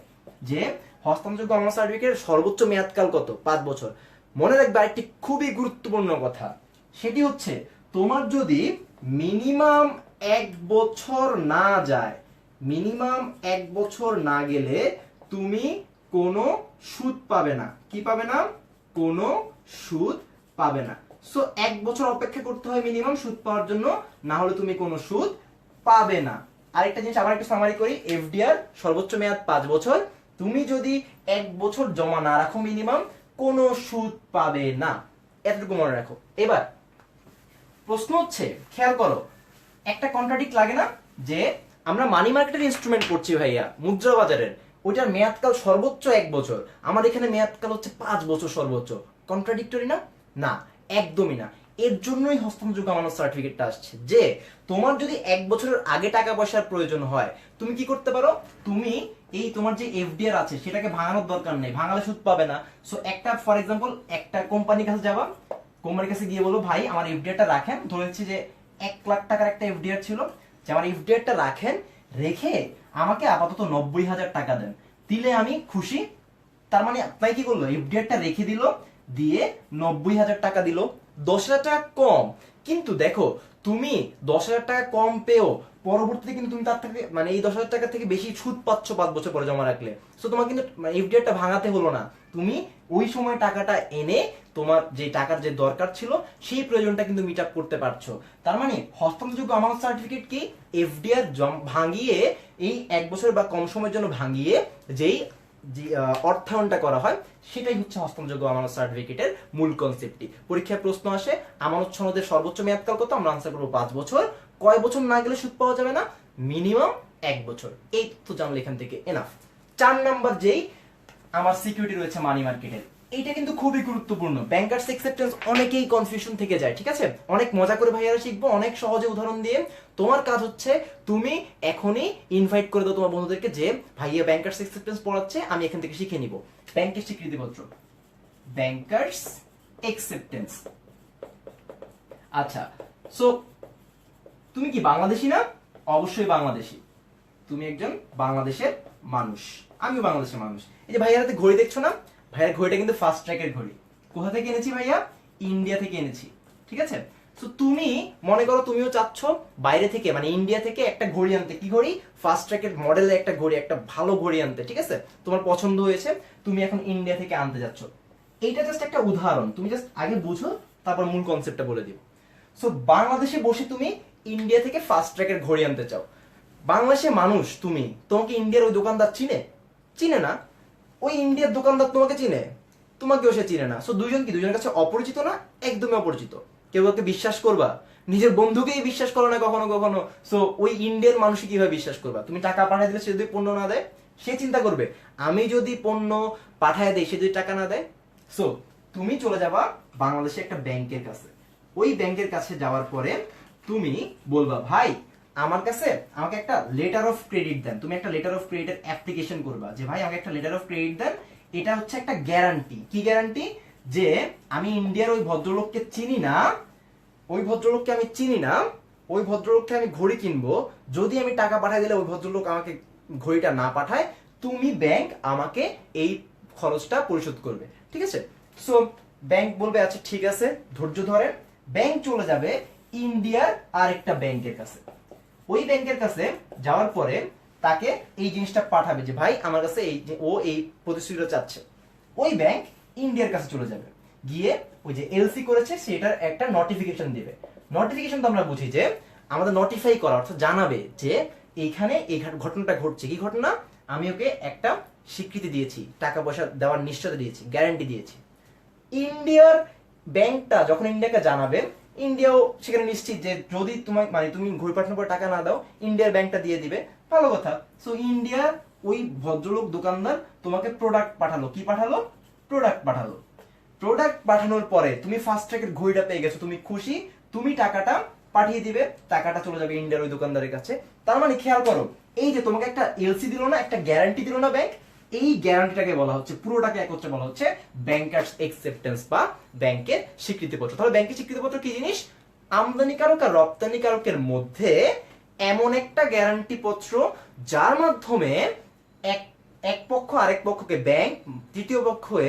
যে হস্তান্তরযোগ্য আমানত সার্টিফিকেটের সর্বোচ্চ মেয়াদকাল কত? 5 বছর। মনে রাখবে আরেকটি খুবই গুরুত্বপূর্ণ কথা, সেটি হচ্ছে তোমার যদি মিনিমাম 1 বছর না যায়, মিনিমাম 1 বছর না গেলে তুমি কোনো সুদ পাবে না। কি পাবে না? কোনো সুদ পাবে না। সো 1 বছর অপেক্ষা করতে হয় মিনিমাম সুদ পাওয়ার জন্য, না হলে তুমি কোনো সুদ পাবে না। আরেকটা জিনিস আবার একটু সামারি করি, এফডিআর সর্বোচ্চ মেয়াদ 5 বছর, তুমি যদি 1 বছর জমা না রাখো মিনিমাম, কোনো সুদ পাবে না। এতটুকু মনে রাখো। এবার প্রশ্ন হচ্ছে, খেয়াল করো, একটা কন্ট্রাডিক্ট লাগে না যে আমরা মানি মার্কেটের ইনস্ট্রুমেন্ট করছি ভাইয়া, মুদ্রা বাজারের, ওইটার মেয়াদকাল সর্বোচ্চ 1 বছর, আমার এখানে মেয়াদকাল হচ্ছে 5 বছর সর্বোচ্চ। কন্ট্রাডিক্টরি না? না, একদমই না। এর জন্যই হস্তান্তরযোগ্য আমানত সার্টিফিকেটটা আসছে, যে তোমার যদি 1 বছরের আগে টাকা পয়সার প্রয়োজন হয়, তুমি কি করতে পারো, তুমি এই তোমার যে এফডিআর আছে সেটাকে ভাঙানোর দরকার নেই, ভাঙালে সুদ পাবে না। সো একটা ফর এক্সাম্পল একটা কোম্পানির কাছে যাবা, কোম্পানির কাছে গিয়ে বলো ভাই আমার এফডিআরটা রাখেন, ধরেছি যে 1 লাখ টাকার একটা এফডিআর ছিল, যে আমার এফডিআরটা রাখেন, রেখে আমাকে আপাতত 90,000 টাকা দেন, দিলে আমি খুশি। তার মানে আপনাকে কি করলো, এফডিআরটা রেখে দিল, দিয়ে 90,000 টাকা দিল, 10,000 টাকা কম। কিন্তু দেখো তুমি 10,000 টাকা কম পেও, পরবর্তীতে কিন্তু তুমি তার থেকে মানে এই 10,000 টাকা থেকে বেশি সুদ পাচ্ছ 5 বছর পরে জমা রাখলে। সো তোমার কিন্তু এফডিআরটা ভাঙাতে হলো না, তুমি ওই সময় টাকাটা এনে তোমার যে টাকার যে দরকার ছিল সেই প্রয়োজনটা কিন্তু মিট আপ করতে পারছো। তার মানে হস্তান্তরযোগ্য আমানত সার্টিফিকেট কি, এফডিআর ভাঙিয়ে এই 1 বছর বা কম সময়ের জন্য ভাঙিয়ে যেই যে অর্থায়নটা করা হয়, সেটাই হচ্ছে হস্তান্তরযোগ্য আমানত সার্টিফিকেটের মূল কনসেপ্টটি। পরীক্ষায় প্রশ্ন আসে আমানত সনদের সর্বোচ্চ মেয়াদকাল কত, আমরা আনসার করবো 5 বছর। কয় বছর না গেলে সুদ পাওয়া যাবে না? মিনিমাম 1 বছর। এই তো জানলে এখান থেকে এনাফ। 4 নাম্বার যেই আমার সিকিউরিটি রয়েছে মানি মার্কেটের, এইটা কিন্তু খুবই গুরুত্বপূর্ণ। ব্যাংকার্স অ্যাকসেপ্টেন্স অনেকেই কনফিউশন থেকে যায়, ঠিক আছে? অনেক মজা করে ভাইয়ারা শিখবো, অনেক সহজে উদাহরণ দিয়ে। তোমার কাজ হচ্ছে তুমি এখনই ইনভাইট করে দাও তোমার বন্ধুদেরকে যে ভাইয়া ব্যাংকার্স অ্যাকসেপ্টেন্স পড়াচ্ছে, আমি এখান থেকে শিখে নিব। ব্যাংকের স্বীকৃতিপত্র, ব্যাংকার্স অ্যাকসেপ্টেন্স। আচ্ছা, সো তুমি কি বাংলাদেশি না? অবশ্যই বাংলাদেশি, তুমি একজন বাংলাদেশের মানুষ, আমিও বাংলাদেশের মানুষ। এই যে ভাইয়ার হাতে ঘড়ি দেখছো না, ভাইয়ার ঘড়িটা কিন্তু ফাস্ট ট্র্যাকের ঘড়ি। কোথা থেকে এনেছি ভাইয়া? ইন্ডিয়া থেকে এনেছি, ঠিক আছে? সো তুমি মনে করো তুমিও চাচ্ছ বাইরে থেকে মানে ইন্ডিয়া থেকে একটা ঘড়ি আনতে। কি ঘড়ি? ফাস্ট ট্র্যাকের মডেলের একটা ঘড়ি, একটা ভালো ঘড়ি আনতে, ঠিক আছে? তোমার পছন্দ হয়েছে, তুমি এখন ইন্ডিয়া থেকে আনতে যাচ্ছ। এইটা জাস্ট একটা উদাহরণ, তুমি জাস্ট আগে বুঝো, তারপর মূল কনসেপ্টটা বলে দিব। সো বাংলাদেশে বসে তুমি ইন্ডিয়া থেকে ফাস্ট ট্র্যাকের ঘড়ি আনতে চাও, বাংলাদেশের মানুষ তুমি, তোমাকে ইন্ডিয়ার ওই দোকানদার চিনে? চিনে না। ওই ইন্ডিয়ার দোকানদার তোমাকে চিনে? তোমাকেও সে চিনে না। সো দুজন কি দুজনের কাছে অপরিচিত না? একদমই অপরিচিত। কেউ কাউকে বিশ্বাস করবা? নিজের বন্ধুকেই বিশ্বাস করো না কখনো কখনো। সো ওই ইন্ডিয়ান মানুষই কিভাবে বিশ্বাস করবা? তুমি টাকা পাঠিয়ে দিলে সে যদি পণ্য না দেয়, সে চিন্তা করবে আমি যদি পণ্য পাঠিয়ে দেই সে যদি টাকা না দেয়। সো তুমি চলে যাবা বাংলাদেশে একটা ব্যাংকের কাছে, ওই ব্যাংকের কাছে যাওয়ার পরে তুমি বলবা ভাই আমার কাছে আমাকে একটা লেটার অফ ক্রেডিট দেন। তুমি একটা লেটার অফ ক্রেডিটের অ্যাপ্লিকেশন করবা যে ভাই আমাকে একটা লেটার অফ ক্রেডিট দেন, এটা হচ্ছে একটা গ্যারান্টি। কি গ্যারান্টি? যে আমি ইন্ডিয়ার ওই ভদ্রলোককে চিনি না, ওই ভদ্রলোককে আমি চিনি না, ওই ভদ্রলোককে আমি ঘড়ি কিনবো, যদি আমি টাকা পাঠাই দিলে ওই ভদ্রলোক আমাকে ঘড়িটা না পাঠায়, তুমি ব্যাংক আমাকে এই খরচটা পরিশোধ করবে। ঠিক আছে? সো ব্যাংক বলবে আচ্ছা ঠিক আছে, ধৈর্য ধরেন। ব্যাংক চলে যাবে ইন্ডিয়ার আরেকটা ব্যাংকের কাছে। ওই ব্যাংকের কাছে যাওয়ার পরে তাকে এই জিনিসটা পাঠাবে যে ভাই আমার কাছে এই ও এই প্রতিশ্রুতিটা চাচ্ছে। ওই ব্যাংক ইন্ডিয়ার কাছে চলে যাবে, গিয়ে ওই যে এলসি করেছে সেটার একটা নোটিফিকেশন দিবে। নোটিফিকেশন তো আমরা বুঝি যে আমাদের নোটিফাই করা, অর্থাৎ জানাবে যে এইখানে এই ঘটনাটা ঘটছে। কি ঘটনা? আমি ওকে একটা স্বীকৃতি দিয়েছি, টাকা পয়সা দেওয়ার নিশ্চয়তা দিয়েছি, গ্যারান্টি দিয়েছি। ইন্ডিয়ার ব্যাংকটা যখন ইন্ডিয়াকে জানাবে, ইন্ডিয়াও সেখানে নিশ্চিত যে যদি তোমার মানে তুমি ঘুরে পাঠানোর পর টাকা না দাও, ইন্ডিয়ার ব্যাংকটা দিয়ে দিবে, ভালো কথা। সো ইন্ডিয়ার ওই ভদ্রলোক দোকানদার তোমাকে প্রোডাক্ট পাঠালো। কি পাঠালো? প্রোডাক্ট পাঠালো। প্রোডাক্ট পাঠানোর পরে তুমি ফাস্ট ট্র্যাকের ঘড়িটা পেয়ে গেছো, তুমি খুশি, তুমি টাকাটা পাঠিয়ে দিবে, টাকাটা চলে যাবে ইন্ডিয়ার ওই দোকানদারের কাছে। তার মানে খেয়াল করো, এই যে তোমাকে একটা এলসি দিল না, একটা গ্যারান্টি দিল না ব্যাংক, এই গ্যারান্টিটাকে বলা হচ্ছে, পুরোটাকে একত্রে বলা হচ্ছে ব্যাংকার্স অ্যাকসেপ্টেন্স বা ব্যাংকের স্বীকৃতিপত্র। তাহলে ব্যাংকের স্বীকৃতিপত্র কি জিনিস? আমদানিকারক আর রপ্তানিকারকের মধ্যে এমন একটা গ্যারান্টি পত্র যার মাধ্যমে এক পক্ষ আরেক পক্ষকে, ব্যাংক তৃতীয় পক্ষে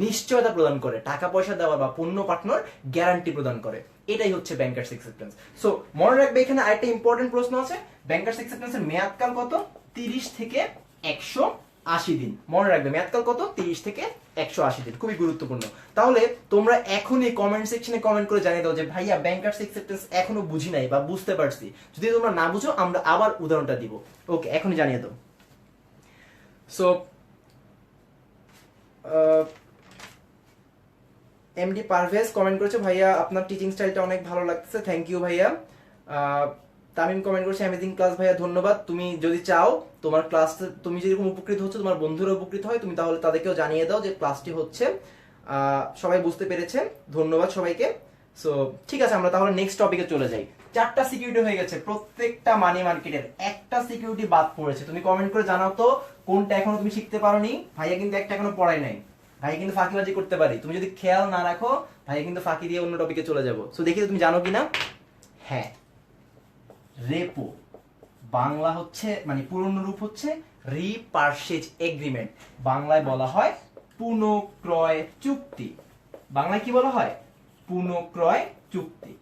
নিশ্চয়তা প্রদান করে, টাকা পয়সা দেওয়া বা পণ্য পাঠানোর গ্যারান্টি প্রদান করে। এটাই হচ্ছে ব্যাংকার্স অ্যাকসেপ্টেন্স। সো মনে রাখবে এখানে আরেকটা ইম্পর্টেন্ট প্রশ্ন আছে, ব্যাংকার্স অ্যাকসেপ্টেন্সের মেয়াদকাল কত? 30 থেকে 180 দিন। মনে রাখবে মেয়াদকাল কত? 30 থেকে 180 দিন। খুবই গুরুত্বপূর্ণ। তাহলে তোমরা এখনই কমেন্ট সেকশনে কমেন্ট করে জানিয়ে দাও যে ভাইয়া ব্যাংকার্স অ্যাকসেপ্টেন্স এখনো বুঝি নাই বা বুঝতে পারছি। যদি তোমরা না বুঝো আমরা আবার উদাহরণটা দিব। ওকে, এখনই জানিয়ে দাও। সো এমডি পারভেজ কমেন্ট করেছে, ভাইয়া আপনার টিচিং স্টাইলটা অনেক ভালো লাগছে, থ্যাংক ইউ ভাইয়া। তামিম কমেন্ট করেছে, অ্যামেজিং ক্লাস ভাইয়া, ধন্যবাদ। তুমি যদি চাও তোমার ক্লাস, তুমি যেরকম উপকৃত হচ্ছে তোমার বন্ধুরা উপকৃত হয়, তুমি তাহলে তাদেরকেও জানিয়ে দাও যে ক্লাসটি হচ্ছে। সবাই বুঝতে পেরেছে, ধন্যবাদ সবাইকে। সো ঠিক আছে, আমরা তাহলে নেক্সট টপিকে চলে যাই। 4টা সিকিউরিটি হয়ে গেছে, প্রত্যেকটা মানি মার্কেটের একটা সিকিউরিটি বাদ পড়েছে। তুমি কমেন্ট করে জানাও তো কোনটা এখনো তুমি শিখতে পারোনি। ভাইয়া কিন্তু একটা এখনো পড়াই নাই, ভাই কিন্তু ফাঁকিবাজি করতে পারি। তুমি যদি খেয়াল না রাখো, ভাই কিন্তু ফাঁকি দিয়ে অন্য টপিকে চলে যাবো। সো দেখি তুমি জানো কিনা। হ্যাঁ, রেপো বাংলা হচ্ছে মানে পুরনো রূপ হচ্ছে রিপারচেজ এগ্রিমেন্ট, বাংলায় বলা হয় পুনঃক্রয় চুক্তি। বাংলায় কি বলা হয়? পুনঃক্রয় চুক্তি।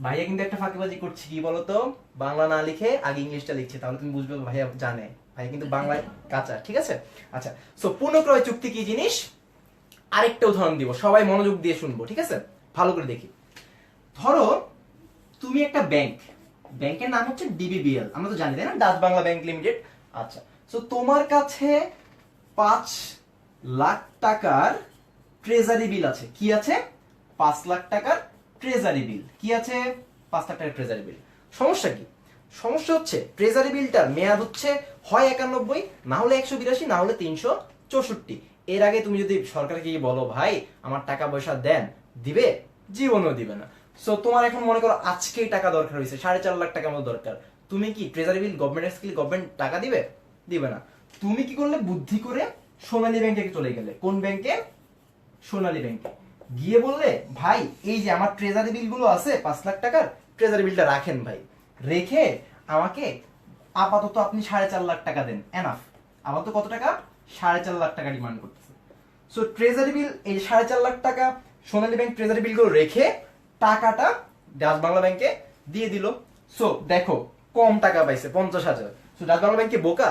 ভাইয়া কিন্তু একটা ফাঁকিবাজি করছি, কি বলতো, বাংলা না লিখে আগে ইংলিশটা লিখছে, তাহলে তুমি বুঝবে ভাইয়া জানে, ভাইয়া কিন্তু বাংলায় কাঁচা। ঠিক আছে? আচ্ছা, সো পুনঃক্রয় চুক্তি কি জিনিস আরেকটা উদাহরণ দিব, সবাই মনোযোগ দিয়ে শুনবো। ঠিক আছে? ভালো করে দেখি। ধরো তুমি একটা ব্যাংক, ব্যাংকের নাম হচ্ছে ডিবিবিএল, আমরা তো জানি তাই না, ডাচ বাংলা ব্যাংক লিমিটেড। আচ্ছা, সো তোমার কাছে 5 লাখ টাকার ট্রেজারি বিল আছে। কি আছে? 5 লাখ টাকার ট্রেজারি বিল। কি আছে? 5 লাখ টাকার ট্রেজারি বিল। সমস্যা কি? সমস্যা হচ্ছে ট্রেজারি বিলটার মেয়াদ হচ্ছে হয় 91, না হলে 182, না হলে 364। এর আগে তুমি যদি সরকারকে বলো ভাই আমার টাকা পয়সা দেন, দিবে? জীবনও দিবে না। সো তোমার এখন মনে করো আজকেই টাকা দরকার হয়েছে, 4.5 লাখ টাকার মতো দরকার, তুমি কি ট্রেজারি বিল গভর্নমেন্ট টাকা দিবে? দিবে না। তুমি কি করলে? বুদ্ধি করে সোনালী ব্যাংকে চলে গেলে। কোন ব্যাংকে? সোনালী ব্যাংকে গিয়ে বললে ভাই এই যে আমার ট্রেজারি বিল গুলো আছে 5 লাখ টাকার, ট্রেজারি বিলটা রাখেন ভাই, রেখে আমাকে আপাতত আপনি 4.5 লাখ টাকা দেন। এনাফ। আপাতত কত টাকা? 4.5 লাখ টাকা ডিমান্ড করতেছে। সো ট্রেজারি বিল, এই 4.5 লাখ টাকা সোনালী ব্যাংক ট্রেজারি বিল গুলো রেখে টাকাটা ডাচ বাংলা ব্যাংকে দিয়ে দিল। সো দেখো কম টাকা পাইছে 50,000। সো ডাচ বাংলা ব্যাংকে বোকা?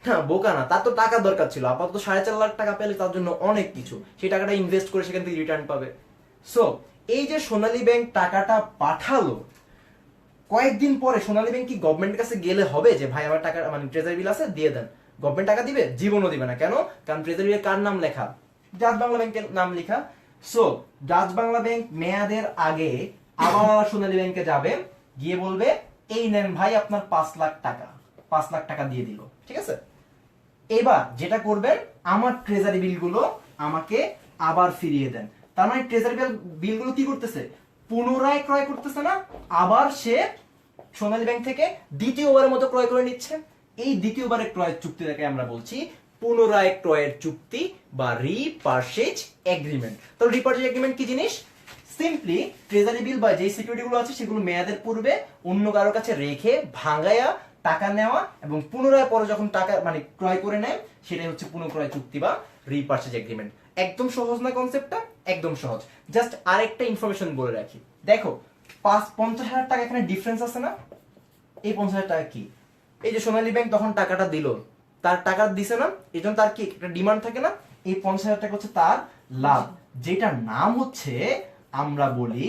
না, বোকা না, তার তো টাকা দরকার ছিল। আপাতত 4.5 লাখ টাকা পেলে তার জন্য অনেক কিছু, সেই টাকাটা ইনভেস্ট করে সেখান থেকে রিটার্ন পাবে। সো এই যে সোনালী ব্যাংক টাকাটা পাঠালো, কয়েকদিন পরে সোনালী ব্যাংক কি গভর্নমেন্টের কাছে গেলে হবে যে ভাই আমার টাকা মানে ট্রেজারি বিল আছে দিয়ে দেন? গভর্নমেন্ট টাকা দিবে? জীবনও দিবে না। কেন? কারণ ট্রেজারি বিলে কার নাম লেখা? ডাচ বাংলা ব্যাংকের নাম লেখা। সো ডাচ বাংলা ব্যাংক মেয়াদের আগে আবার সোনালী ব্যাংকে যাবে, গিয়ে বলবে এই নেন ভাই আপনার 5 লাখ টাকা, 5 লাখ টাকা দিয়ে দিল। ঠিক আছে? এবার যেটা করবেন, আমার ট্রেজারি বিলগুলো আমাকে আবার ফিরিয়ে দেন। তার মানে ট্রেজারি বিলগুলো কি করতেছে? পুনরায় ক্রয় করতেছে না, আবার সে সোনালী ব্যাংক থেকে দ্বিতীয়বারের মতো ক্রয় করে নিচ্ছে। এই দ্বিতীয়বারের ক্রয় চুক্তিটাকে আমরা বলছি পুনরায় ক্রয়ের চুক্তি বা রিপারচেজ এগ্রিমেন্ট। তাহলে রিপারচেজ এগ্রিমেন্ট কি জিনিস? সিম্পলি ট্রেজারি বিল বা যে সিকিউরিটি গুলো আছে সেগুলো মেয়াদের পূর্বে অন্য কারোর কাছে রেখে ভাঙায়া টাকা নেওয়া এবং পুনরায় পরে যখন টাকা মানে ক্রয় করে নেয় সেটাই হচ্ছে পুনঃক্রয় চুক্তি বা রিপারচেজ এগ্রিমেন্ট। একদম সহজ না কনসেপ্টটা? একদম সহজ। জাস্ট আরেকটা ইনফরমেশন বলে রাখি, দেখো 50,000 টাকা এখানে ডিফারেন্স আছে না? এই 50,000 টাকা কি? এই যে সোনালী ব্যাংক তখন টাকাটা দিল, তার টাকা দিছে না, এই জন্য তার কি একটা ডিমান্ড থাকে না? এই 50,000 টাকা হচ্ছে তার লাভ, যেটার নাম হচ্ছে আমরা বলি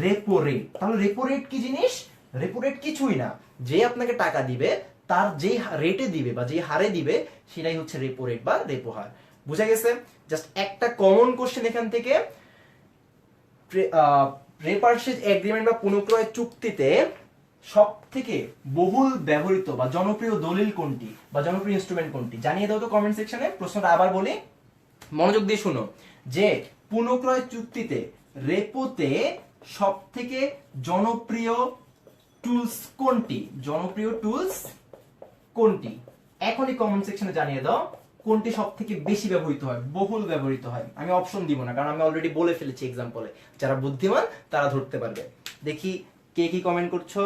রেপো রেট। তাহলে রেপো রেট কি জিনিস? রেপো রেট কিছুই না, যে আপনাকে টাকা দিবে তার যে রেটে দিবে বা যে হারে দিবে সেটাই হচ্ছে রেপো রেট বা রেপো হার। বুঝা গেছে? জাস্ট একটা কমন কোশ্চেন এখান থেকে, রিপারচেজ এগ্রিমেন্ট বা পুনঃক্রয় চুক্তিতে সব থেকে বহুল ব্যবহৃত বা জনপ্রিয় দলিল কোনটি বা জনপ্রিয় ইনস্ট্রুমেন্ট কোনটি? জানিয়ে দাও তো কমেন্ট সেকশনে। প্রশ্নটা আবার বলি, মনোযোগ দিয়ে শুনো, যে পুনঃক্রয় চুক্তিতে রেপোতে সব থেকে জনপ্রিয় টুলস কোনটি? জনপ্রিয় টুলস কোনটি? এখনই কমেন্ট সেকশনে জানিয়ে দাও কোনটি সব থেকে বেশি ব্যবহৃত হয়, বহুল ব্যবহৃত হয়। আমি অপশন দিব না, কারণ আমি অলরেডি বলে ফেলেছি এক্সাম্পলে। যারা বুদ্ধিমান তারা ধরতে পারবে। দেখি কে কি কমেন্ট করছো।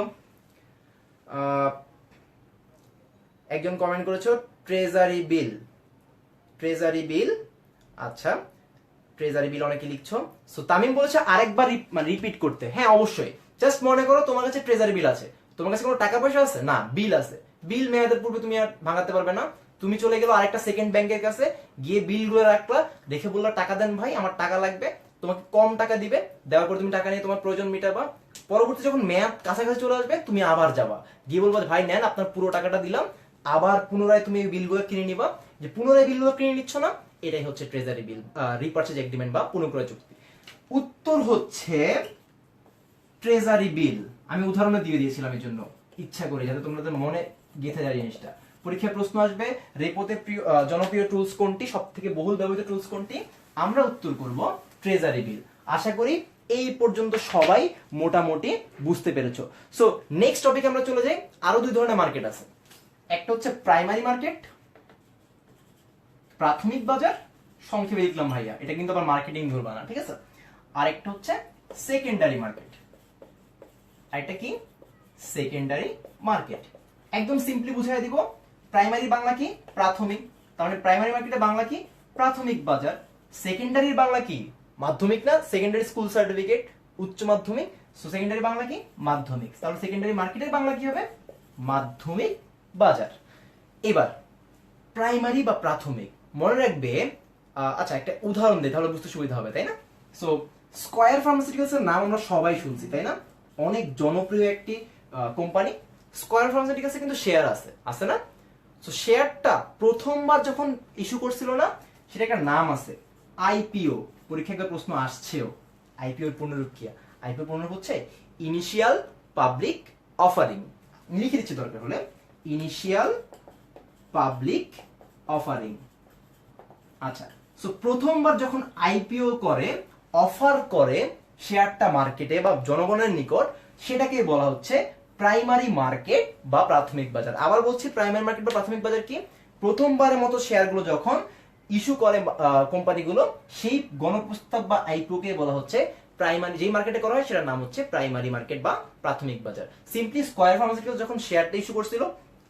একজন কমেন্ট করেছো ট্রেজারি বিল। ট্রেজারি বিল, আচ্ছা ট্রেজারি বিল অনেকে লিখছো। সো তামিম বলেছে আরেকবার রিপিট করতে। হ্যাঁ অবশ্যই। জাস্ট মনে করো তোমার কাছে ট্রেজারি বিল আছে, তোমার কাছে কোনো টাকা পয়সা আছে না, বিল আছে। বিল মেয়াদের পূর্বে তুমি আর ভাঙাতে পারবে না। তুমি চলে গেলো আরেকটা সেকেন্ড ব্যাংকের কাছে, গিয়ে বিলগুলো রাখলা, দেখে বললা টাকা দেন ভাই, আমার টাকা লাগবে। তোমাকে কম টাকা দিবে, দেওয়ার পর তুমি টাকা নিয়ে তোমার প্রয়োজন মেটাবা। পরবর্তী যখন মেয়াদ কাছাকাছি চলে আসবে তুমি আবার যাবা, গিয়ে বলবা ভাই নেন আপনার পুরো টাকাটা দিলাম। আবার পুনরায় তুমি বিলগুলো কিনে নিবা। যে পুনরায় বিলগুলো কিনে নিচ্ছ না, এটাই হচ্ছে ট্রেজারি বিল, রিপারচেজ এগ্রিমেন্ট বা পুনঃক্রয় চুক্তি। উত্তর হচ্ছে ট্রেজারি বিল। আমি উদাহরণে দিয়ে দিয়েছিলাম এই জন্য, ইচ্ছা করে, যাতে তোমাদের মনে গেঁথে যায় জিনিসটা। পরীক্ষায় প্রশ্ন আসবে রেপোতে জনপ্রিয় টুলস কোনটি, সব থেকে বহুল ব্যবহৃত টুলস কোনটি? আমরা উত্তর করব ট্রেজারি বিল। আশা করি এই পর্যন্ত সবাই মোটামুটি বুঝতে পেরেছো। সো নেক্সট টপিকে আমরা চলে যাই। আরো দুই ধরনের মার্কেট আছে, একটা হচ্ছে প্রাইমারি মার্কেট, প্রাথমিক বাজার, সংক্ষেপে লিখলাম ভাইয়া, এটা কিন্তু আবার মার্কেটিং ধরবা না, ঠিক আছে? আর একটা হচ্ছে সেকেন্ডারি মার্কেট। আরেকটা কি? Secondary market. একদম সিম্পলি বুঝাই দিব, প্রাইমারি বাংলা কি? প্রাথমিক। তার মানে প্রাইমারি মার্কেটে বাংলা কি? প্রাথমিক বাজার। সেকেন্ডারির বাংলা কি? মাধ্যমিক না, সেকেন্ডারি স্কুল সার্টিফিকেট, উচ্চ মাধ্যমিক। সো সেকেন্ডারি বাংলা কি? মাধ্যমিক। তাহলে সেকেন্ডারি মার্কেটের বাংলা কি হবে? মাধ্যমিক বাজার। এবার প্রাইমারি বা প্রাথমিক মনে রাখবে। আচ্ছা একটা উদাহরণ দেই তাহলে বুঝতে সুবিধা হবে, তাই না? সো স্কয়ার ফার্মাসিউটিক্যালস এর নাম আমরা সবাই শুনছি, তাই না? অনেক জনপ্রিয় একটি কোম্পানি। স্কয়ার ফার্মাসিউটিক্যালস এ কিন্তু শেয়ার আছে, আছে না? সো শেয়ারটা প্রথমবার যখন ইস্যু করছিল না, সেটা একটা নাম আছে আইপিও। পরীক্ষায় প্রশ্ন আসছেও, আইপিও এর পূর্ণরূপ কি? আইপিও পূর্ণরূপ হচ্ছে ইনিশিয়াল পাবলিক অফারিং। লিখে দিচ্ছি দরকার হলে, ইনিশিয়াল পাবলিক অফারিং। আচ্ছা, সো প্রথমবার যখন আইপিও করে, অফার করে শেয়ারটা মার্কেটে বা জনগণের নিকট, সেটাকে বলা হচ্ছে প্রাইমারি মার্কেট বা প্রাথমিক বাজার। আবার বলছি, প্রাইমারি মার্কেট বা প্রাথমিক বাজার কি? প্রথমবারের মতো শেয়ারগুলো যখন ইস্যু করে কোম্পানিগুলো, সেই গণপ্রস্তাব বা আইপিও কে বলা হচ্ছে প্রাইমারি। যেই মার্কেটে করা হয় সেটার নাম হচ্ছে প্রাইমারি মার্কেট বা প্রাথমিক বাজার। সিম্পলি স্কয়ার ফার্মাসিউটিক্যালস যখন শেয়ারটা ইস্যু করছিল,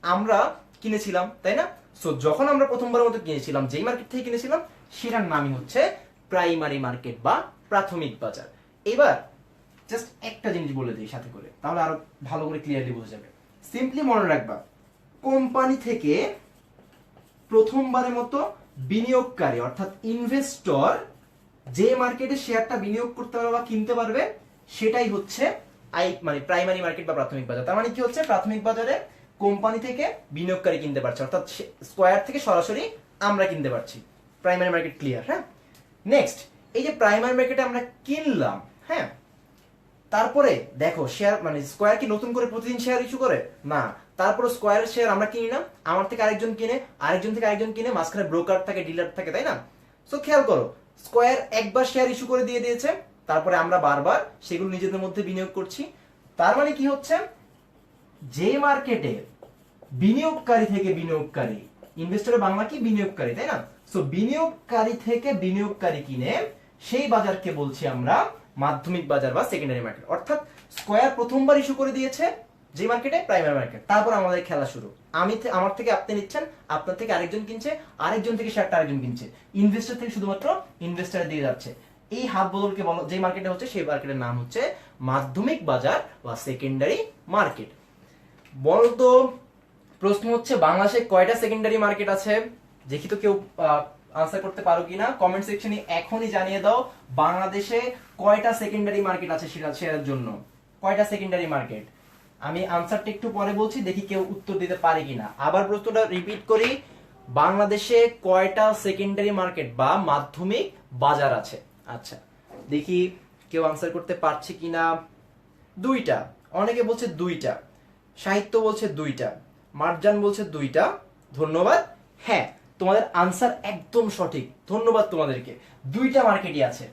আমরা কিনেছিলাম, তাই না? সো যখন আমরা প্রথমবারের মতো কিনেছিলাম, যেই মার্কেট থেকে কিনেছিলাম, সেটার নামই হচ্ছে প্রাইমারি মার্কেট বা প্রাথমিক বাজার। এবার জাস্ট একটা জিনিস বলে দিই সাথে করে, তাহলে আরো ভালো করে ক্লিয়ারলি বোঝা যাবে। সিম্পলি মনে রাখবা, কোম্পানি থেকে প্রথমবারের মতো বিনিয়োগকারী অর্থাৎ ইনভেস্টর যে মার্কেটে শেয়ারটা বিনিয়োগ করতে পারবে বা কিনতে পারবে, সেটাই হচ্ছে প্রাইমারি মার্কেট বা প্রাথমিক বাজার। তার মানে কি হচ্ছে? প্রাথমিক বাজারে কোম্পানি থেকে বিনিয়োগকারী কিনতে পারছে, অর্থাৎ স্কয়ার থেকে সরাসরি আমরা কিনতে পারছি। Primary market clear? হ্যাঁ। নেক্সট, এই যে প্রাইমারি মার্কেটে আমরা কিনলাম, হ্যাঁ, তারপরে দেখো শেয়ার স্কয়ার কি নতুন করে প্রতিদিন শেয়ার ইস্যু করে? না। তারপরে স্কয়ারের শেয়ার আমরা কিনি না, আমার থেকে আরেকজন কিনে, আরেকজন থেকে আরেকজন কিনে, মাঝখানে ব্রোকার থাকে, ডিলার থাকে, তাই না? সো খেয়াল করো, স্কয়ার একবার শেয়ার ইস্যু করে দিয়ে দিয়েছে, তারপরে আমরা বারবার সেগুলো নিজেদের মধ্যে বিনিয়োগ করছি। তার মানে কি হচ্ছে? যে মার্কেটে বিনিয়োগকারী থেকে বিনিয়োগকারী, ইনভেস্টরের বাংলা কি? বিনিয়োগকারী, তাই না? সো বিনিয়োগকারী থেকে বিনিয়োগকারী কিনে সেই বাজারকে বলছি আমরা মাধ্যমিক বাজার বা সেকেন্ডারি মার্কেট। অর্থাৎ স্কয়ার প্রথমবার ইস্যু করে দিয়েছে যে মার্কেটে, প্রাইমারি মার্কেট। তারপর আমাদের খেলা শুরু। আমার থেকে আপনি নিচ্ছেন, আপনার থেকে আরেকজন কিনছে, আরেকজন থেকে শেয়ারটা আরেকজন কিনছে, ইনভেস্টর থেকে শুধুমাত্র ইনভেস্টর দিয়ে যাচ্ছে। এই হাত বদলকে বলো, যে মার্কেটে হচ্ছে সেই মার্কেটের নাম হচ্ছে মাধ্যমিক বাজার বা সেকেন্ডারি মার্কেট। বলতো প্রশ্ন হচ্ছে বাংলাদেশে কয়টা সেকেন্ডারি মার্কেট আছে? দেখি তো কেউ আনসার করতে পারো কিনা, কমেন্ট সেকশনে এখনই জানিয়ে দাও বাংলাদেশে কয়টা সেকেন্ডারি মার্কেট আছে শেয়ারের জন্য। কয়টা সেকেন্ডারি মার্কেট? আমি আনসারটা একটু পরে বলছি, দেখি কেউ উত্তর দিতে পারে কিনা। আবার প্রশ্নটা রিপিট করি, বাংলাদেশে কয়টা সেকেন্ডারি মার্কেট বা মাধ্যমিক বাজার আছে? আচ্ছা, দেখি কেউ আনসার করতে পারছে কিনা। দুইটা, অনেকে বলছে দুইটা, সাহিত্য বলছে দুইটা, মার্জান বলছে দুইটা, ধন্যবাদ। হ্যাঁ, তোমাদের আনসার একদম সঠিক, ধন্যবাদ তোমাদেরকে। দুইটা মার্কেটই আছে।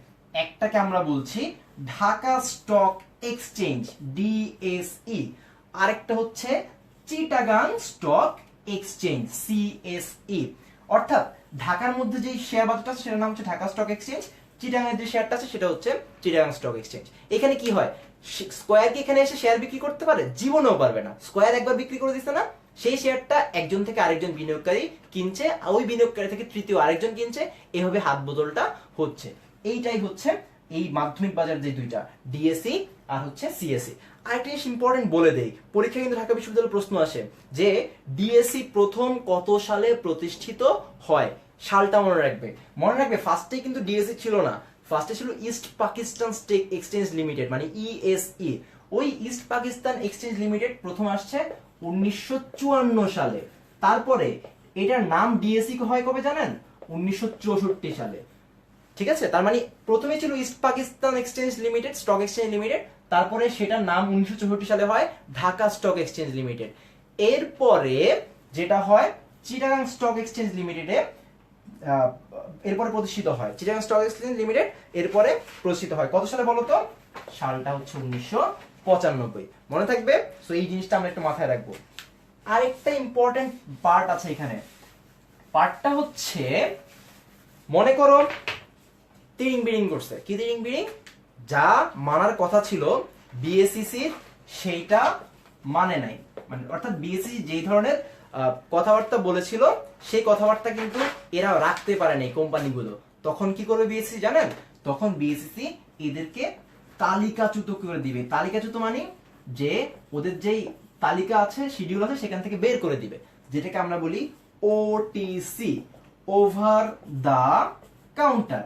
একটাকে আমরা বলছি ঢাকা স্টক এক্সচেঞ্জ, ডিএসই, আরেকটা হচ্ছে চিটাগাং স্টক এক্সচেঞ্জ, সিএসই। অর্থাৎ ঢাকার মধ্যে যে শেয়ার বাজারটা আছে সেটার নাম হচ্ছে ঢাকা স্টক এক্সচেঞ্জ, চিটাগাং এর যে শেয়ারটা আছে সেটা হচ্ছে চিটাগাং স্টক এক্সচেঞ্জ। এখানে কি হয়, স্কয়ার কি এখানে এসে শেয়ার বিক্রি করতে পারে? জীবনেও পারবে না। স্কয়ার একবার বিক্রি করে দিচ্ছে না, সেই শেয়ারটা একজন থেকে আরেকজন বিনিয়োগকারী কিনছে, ওই বিনিয়োগকারী থেকে তৃতীয় আরেকজন কিনছে, এভাবে হাত বদলটা হচ্ছে। এইটাই হচ্ছে এই মাধ্যমিক বাজার যে দুইটা, ডিএসসি আর হচ্ছে সিএসসি। আরেকটা জিনিস ইম্পর্টেন্ট বলে দেই, পরীক্ষা কিন্তু ঢাকা বিশ্ববিদ্যালয়ের প্রশ্ন আসে যে ডিএসসি প্রথম কত সালে প্রতিষ্ঠিত হয়? সালটা মনে রাখবে। মনে রাখবে ফার্স্টে কিন্তু ডিএসসি ছিল না, ফার্স্টে ছিল east Pakistan stock exchange limited, মানে ইএসই। ওই ইস্ট পাকিস্তান এক্সচেঞ্জ লিমিটেড প্রথম আসছে 1954 সালে। তারপরে এটার নাম ডিএসসি হয় কবে জানেন? 1964 সালে। ঠিক আছে, তার মানে প্রথমে ছিল east Pakistan exchange limited, stock exchange limited, তারপরে সেটার নাম 1964 সালে হয় ঢাকা স্টক এক্সচেঞ্জ লিমিটেড। এরপরে যেটা হয় চিটাগাং স্টক এক্সচেঞ্জ লিমিটেডে এরপরে প্রতিষ্ঠিত হয়, চিটাগাং স্টক এক্সচেঞ্জ লিমিটেড এরপরে প্রতিষ্ঠিত হয় কত সালে বলো তো? সালটা হচ্ছে 1995। মনে থাকবে? সো এই জিনিসটা আমরা একটু মাথায় রাখবো। আরেকটা ইম্পর্টেন্ট পার্ট আছে এখানে, পার্টটা হচ্ছে মনে করো তিরিং বিরিং করছে। কি তিরিং বিরিং? যা মানার কথা ছিল বিএসসিসি সেইটা মানে নাই, মানে অর্থাৎ বিএসসিসি যেই ধরনের কথাবার্তা বলেছিল সেই কথাবার্তা কিন্তু এরা রাখতে পারে নাই কোম্পানিগুলো। তখন কি করবে বিএসসিসি জানেন? তখন বিএসসিসি এদেরকে তালিকাচ্যুত করে দিবে। তালিকাচ্যুত মানে যে ওদের যেই তালিকা আছে, শিডিউল আছে, সেখান থেকে বের করে দিবে, যেটাকে আমরা বলি ওটিসি, ওভার দা কাউন্টার।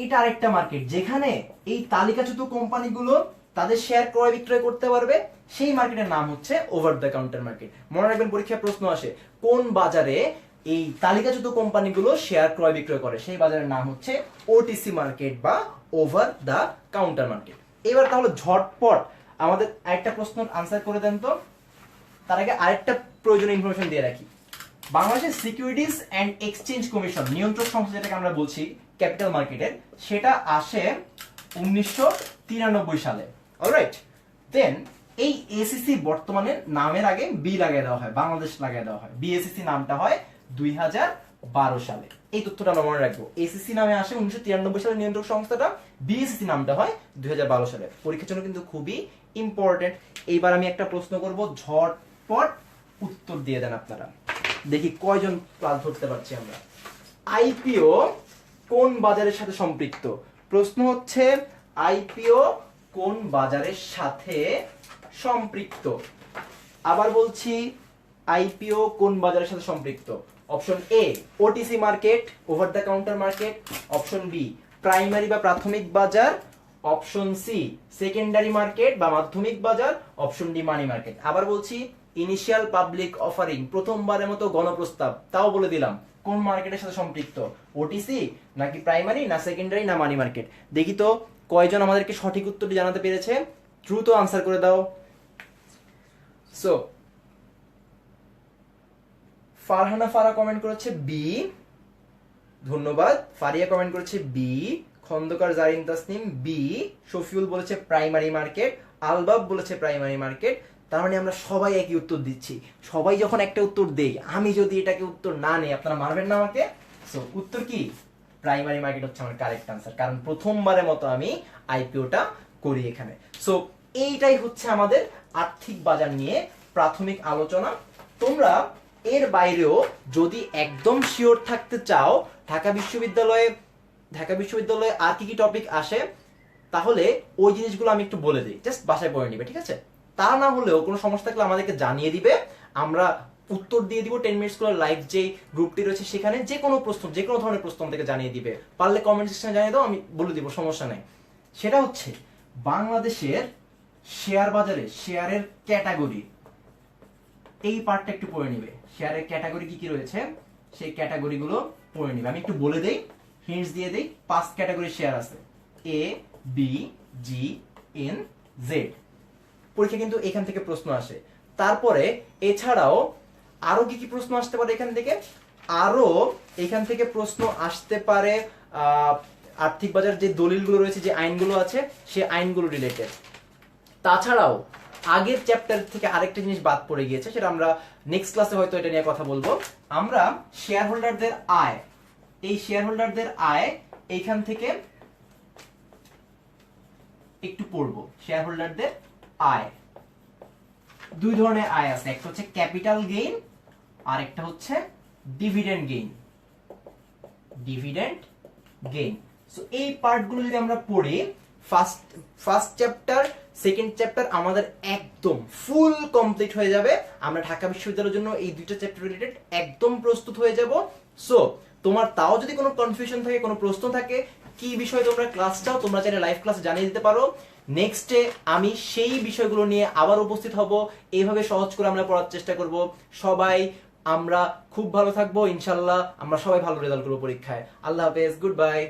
এটা আরেকটা মার্কেট যেখানে এই তালিকাচ্যুত কোম্পানিগুলো তাদের শেয়ার ক্রয় বিক্রয় করতে পারবে, সেই মার্কেটের নাম হচ্ছে ওভার দ্য কাউন্টার মার্কেট। মনে রাখবেন পরীক্ষায় প্রশ্ন আসে কোন বাজারে এই তালিকাচ্যুত কোম্পানিগুলো শেয়ার ক্রয় বিক্রয় করে, সেই বাজারের নাম হচ্ছে ওটিসি মার্কেট বা ওভার দ্য কাউন্টার মার্কেট। এবার তাহলে ঝটপট আমাদের আরেকটা প্রশ্নের আনসার করে দেন তো। তার আগে আরেকটা প্রয়োজনীয় ইনফরমেশন দিয়ে রাখি, বাংলাদেশের সিকিউরিটিজ এন্ড এক্সচেঞ্জ কমিশন, নিয়ন্ত্রক সংস্থা যেটাকে আমরা বলছি ক্যাপিটাল মার্কেটের, সেটা আসে 1993 সালে। অলরাইট, দেন এই এসিসি বর্তমানে নামের আগে বি লাগিয়ে দেওয়া হয়, বাংলাদেশ লাগিয়ে দেওয়া হয়, বিএসসিসি নামটা হয় 2012 সালে। এই তথ্যটা আমরা মনে রাখবো, এসিসি নামে আসে 1993 সালে নিয়ন্ত্রক সংস্থাটা, বিএসসিসি নামটা হয় 2012 সালে। পরীক্ষার জন্য কিন্তু খুবই ইম্পর্টেন্ট। এইবার আমি একটা প্রশ্ন করব, ঝটপট উত্তর দিয়ে দেন আপনারা, দেখি কয়জন ক্লাস ধরতে পারছি আমরা। আইপিও কোন বাজারের সাথে সম্পৃক্ত? প্রশ্ন হচ্ছে আইপিও কোন বাজারের সাথে সম্পৃক্ত? আবার বলছি, আইপিও কোন বাজারের সাথে সম্পৃক্ত? Option A OTC market, over the counter market, option B primary বা প্রাথমিক বাজার, অপশন সি সেকেন্ডারি মার্কেট বা মাধ্যমিক বাজার, অপশন ডি মানি মার্কেট। আবার বলছি, ইনিশিয়াল পাবলিক অফারিং, প্রথমবারের মতো গণপ্রস্তাব, তাও বলে দিলাম কোন মার্কেটের সাথে সম্পৃক্ত, ওটিসি নাকি প্রাইমারি না সেকেন্ডারি না মানি মার্কেট। দেখি তো কয়জন আমাদেরকে সঠিক উত্তরটি জানাতে পেরেছে, দ্রুত আনসার করে দাও। সো ফারহানা ফারা কমেন্ট করেছে বি, ধন্যবাদ। ফারিয়া কমেন্ট করেছে বি, খন্দকার জারিন তাসনিম বি, শফিউল বলেছে প্রাইমারি মার্কেট, আলবাব বলেছে প্রাইমারি মার্কেট, তার মানে আমরা সবাই একই উত্তর দিচ্ছি। সবাই যখন একটা উত্তর দেই, আমি যদি এটাকে উত্তর না নেই, আপনারা মানবেন না আমাকে? সো উত্তর কি? প্রাইমারি মার্কেট হচ্ছে আমার কারেক্ট আনসার, কারণ প্রথমবারের মতো আমি আইপিওটা করি এখানে। সো এইটাই হচ্ছে আমাদের আর্থিক বাজার নিয়ে প্রাথমিক আলোচনা। তোমরা এর বাইরেও যদি একদম শিওর থাকতে চাও ঢাকা বিশ্ববিদ্যালয়ে আর কি কি টপিক আসে, তাহলে ওই জিনিসগুলো আমি একটু বলে দিই, জাস্ট বাসায় পড়ে নিবে, ঠিক আছে? তা না হলেও কোনো সমস্যা থাকলে আমাদেরকে জানিয়ে দিবে, আমরা উত্তর দিয়ে দিব। 10 মিনিট স্কুলের লাইভ যে গ্রুপটি রয়েছে সেখানে যে কোনো প্রশ্ন, যে কোনো ধরনের প্রশ্ন আমাদেরকে জানিয়ে দিবে। পারলে কমেন্ট সেকশনে জানিয়ে দাও, আমি বলে দিব, সমস্যা নাই। সেটা হচ্ছে বাংলাদেশের শেয়ার বাজারে শেয়ারের ক্যাটাগরি, এই পার্টটা একটু পড়ে নিবে। শেয়ারের ক্যাটাগরি কি কি রয়েছে সেই ক্যাটাগরিগুলো পড়ে নিবে। আমি একটু বলে দেই, হিন্টস দিয়ে দেই। 5 ক্যাটাগরি শেয়ার আছে, এ, বি, জি, এন, জেড। পরীক্ষা কিন্তু এখান থেকে প্রশ্ন আসে। তারপরে এছাড়াও আরো কি কি প্রশ্ন আসতে পারে এখান থেকে? আরো এখান থেকে প্রশ্ন আসতে পারে আর্থিক বাজার যে দলিলগুলো রয়েছে, যে আইনগুলো আছে, সে আইনগুলো রিলেটেড। তাছাড়াও আগের চ্যাপ্টার থেকে আরেকটা জিনিস বাদ পড়ে গিয়েছে, সেটা আমরা নেক্সট ক্লাসে হয়তো এটা নিয়ে কথা বলবো। আমরা শেয়ার হোল্ডারদের আয়, এই শেয়ার হোল্ডারদের আয় এইখান থেকে একটু পড়বো। শেয়ার হোল্ডারদের আয়, দুই ধরনের আয় আছে, একটা হচ্ছে ক্যাপিটাল গেইন আর একটা হচ্ছে dividend gain. Dividend gain. So এই পার্টগুলো যদি আমরা পড়ি, ফার্স্ট চ্যাপ্টার, সেকেন্ড চ্যাপ্টার আমাদের একদম ফুল কমপ্লিট হয়ে যাবে। আমরা ঢাকা বিশ্ববিদ্যালয়ের জন্য এই দুইটা চ্যাপ্টার রিলেটেড একদম প্রস্তুত হয়ে যাব। সো তোমার তাও যদি কোনো কনফিউশন থাকে, কোনো প্রশ্ন থাকে, কি বিষয়ে তোমরা ক্লাস চাও, তোমরা চাইলে লাইভ ক্লাসে জানিয়ে দিতে পারো। নেক্সটে আমি সেই বিষয়গুলো নিয়ে আবার উপস্থিত হব। এইভাবে সহজ করে আমরা পড়ার চেষ্টা করব। সবাই আমরা খুব ভালো থাকবো ইনশাল্লাহ। আমরা সবাই ভালো রেজাল্ট করবো পরীক্ষায়। আল্লাহ হাফেজ, গুড বাই।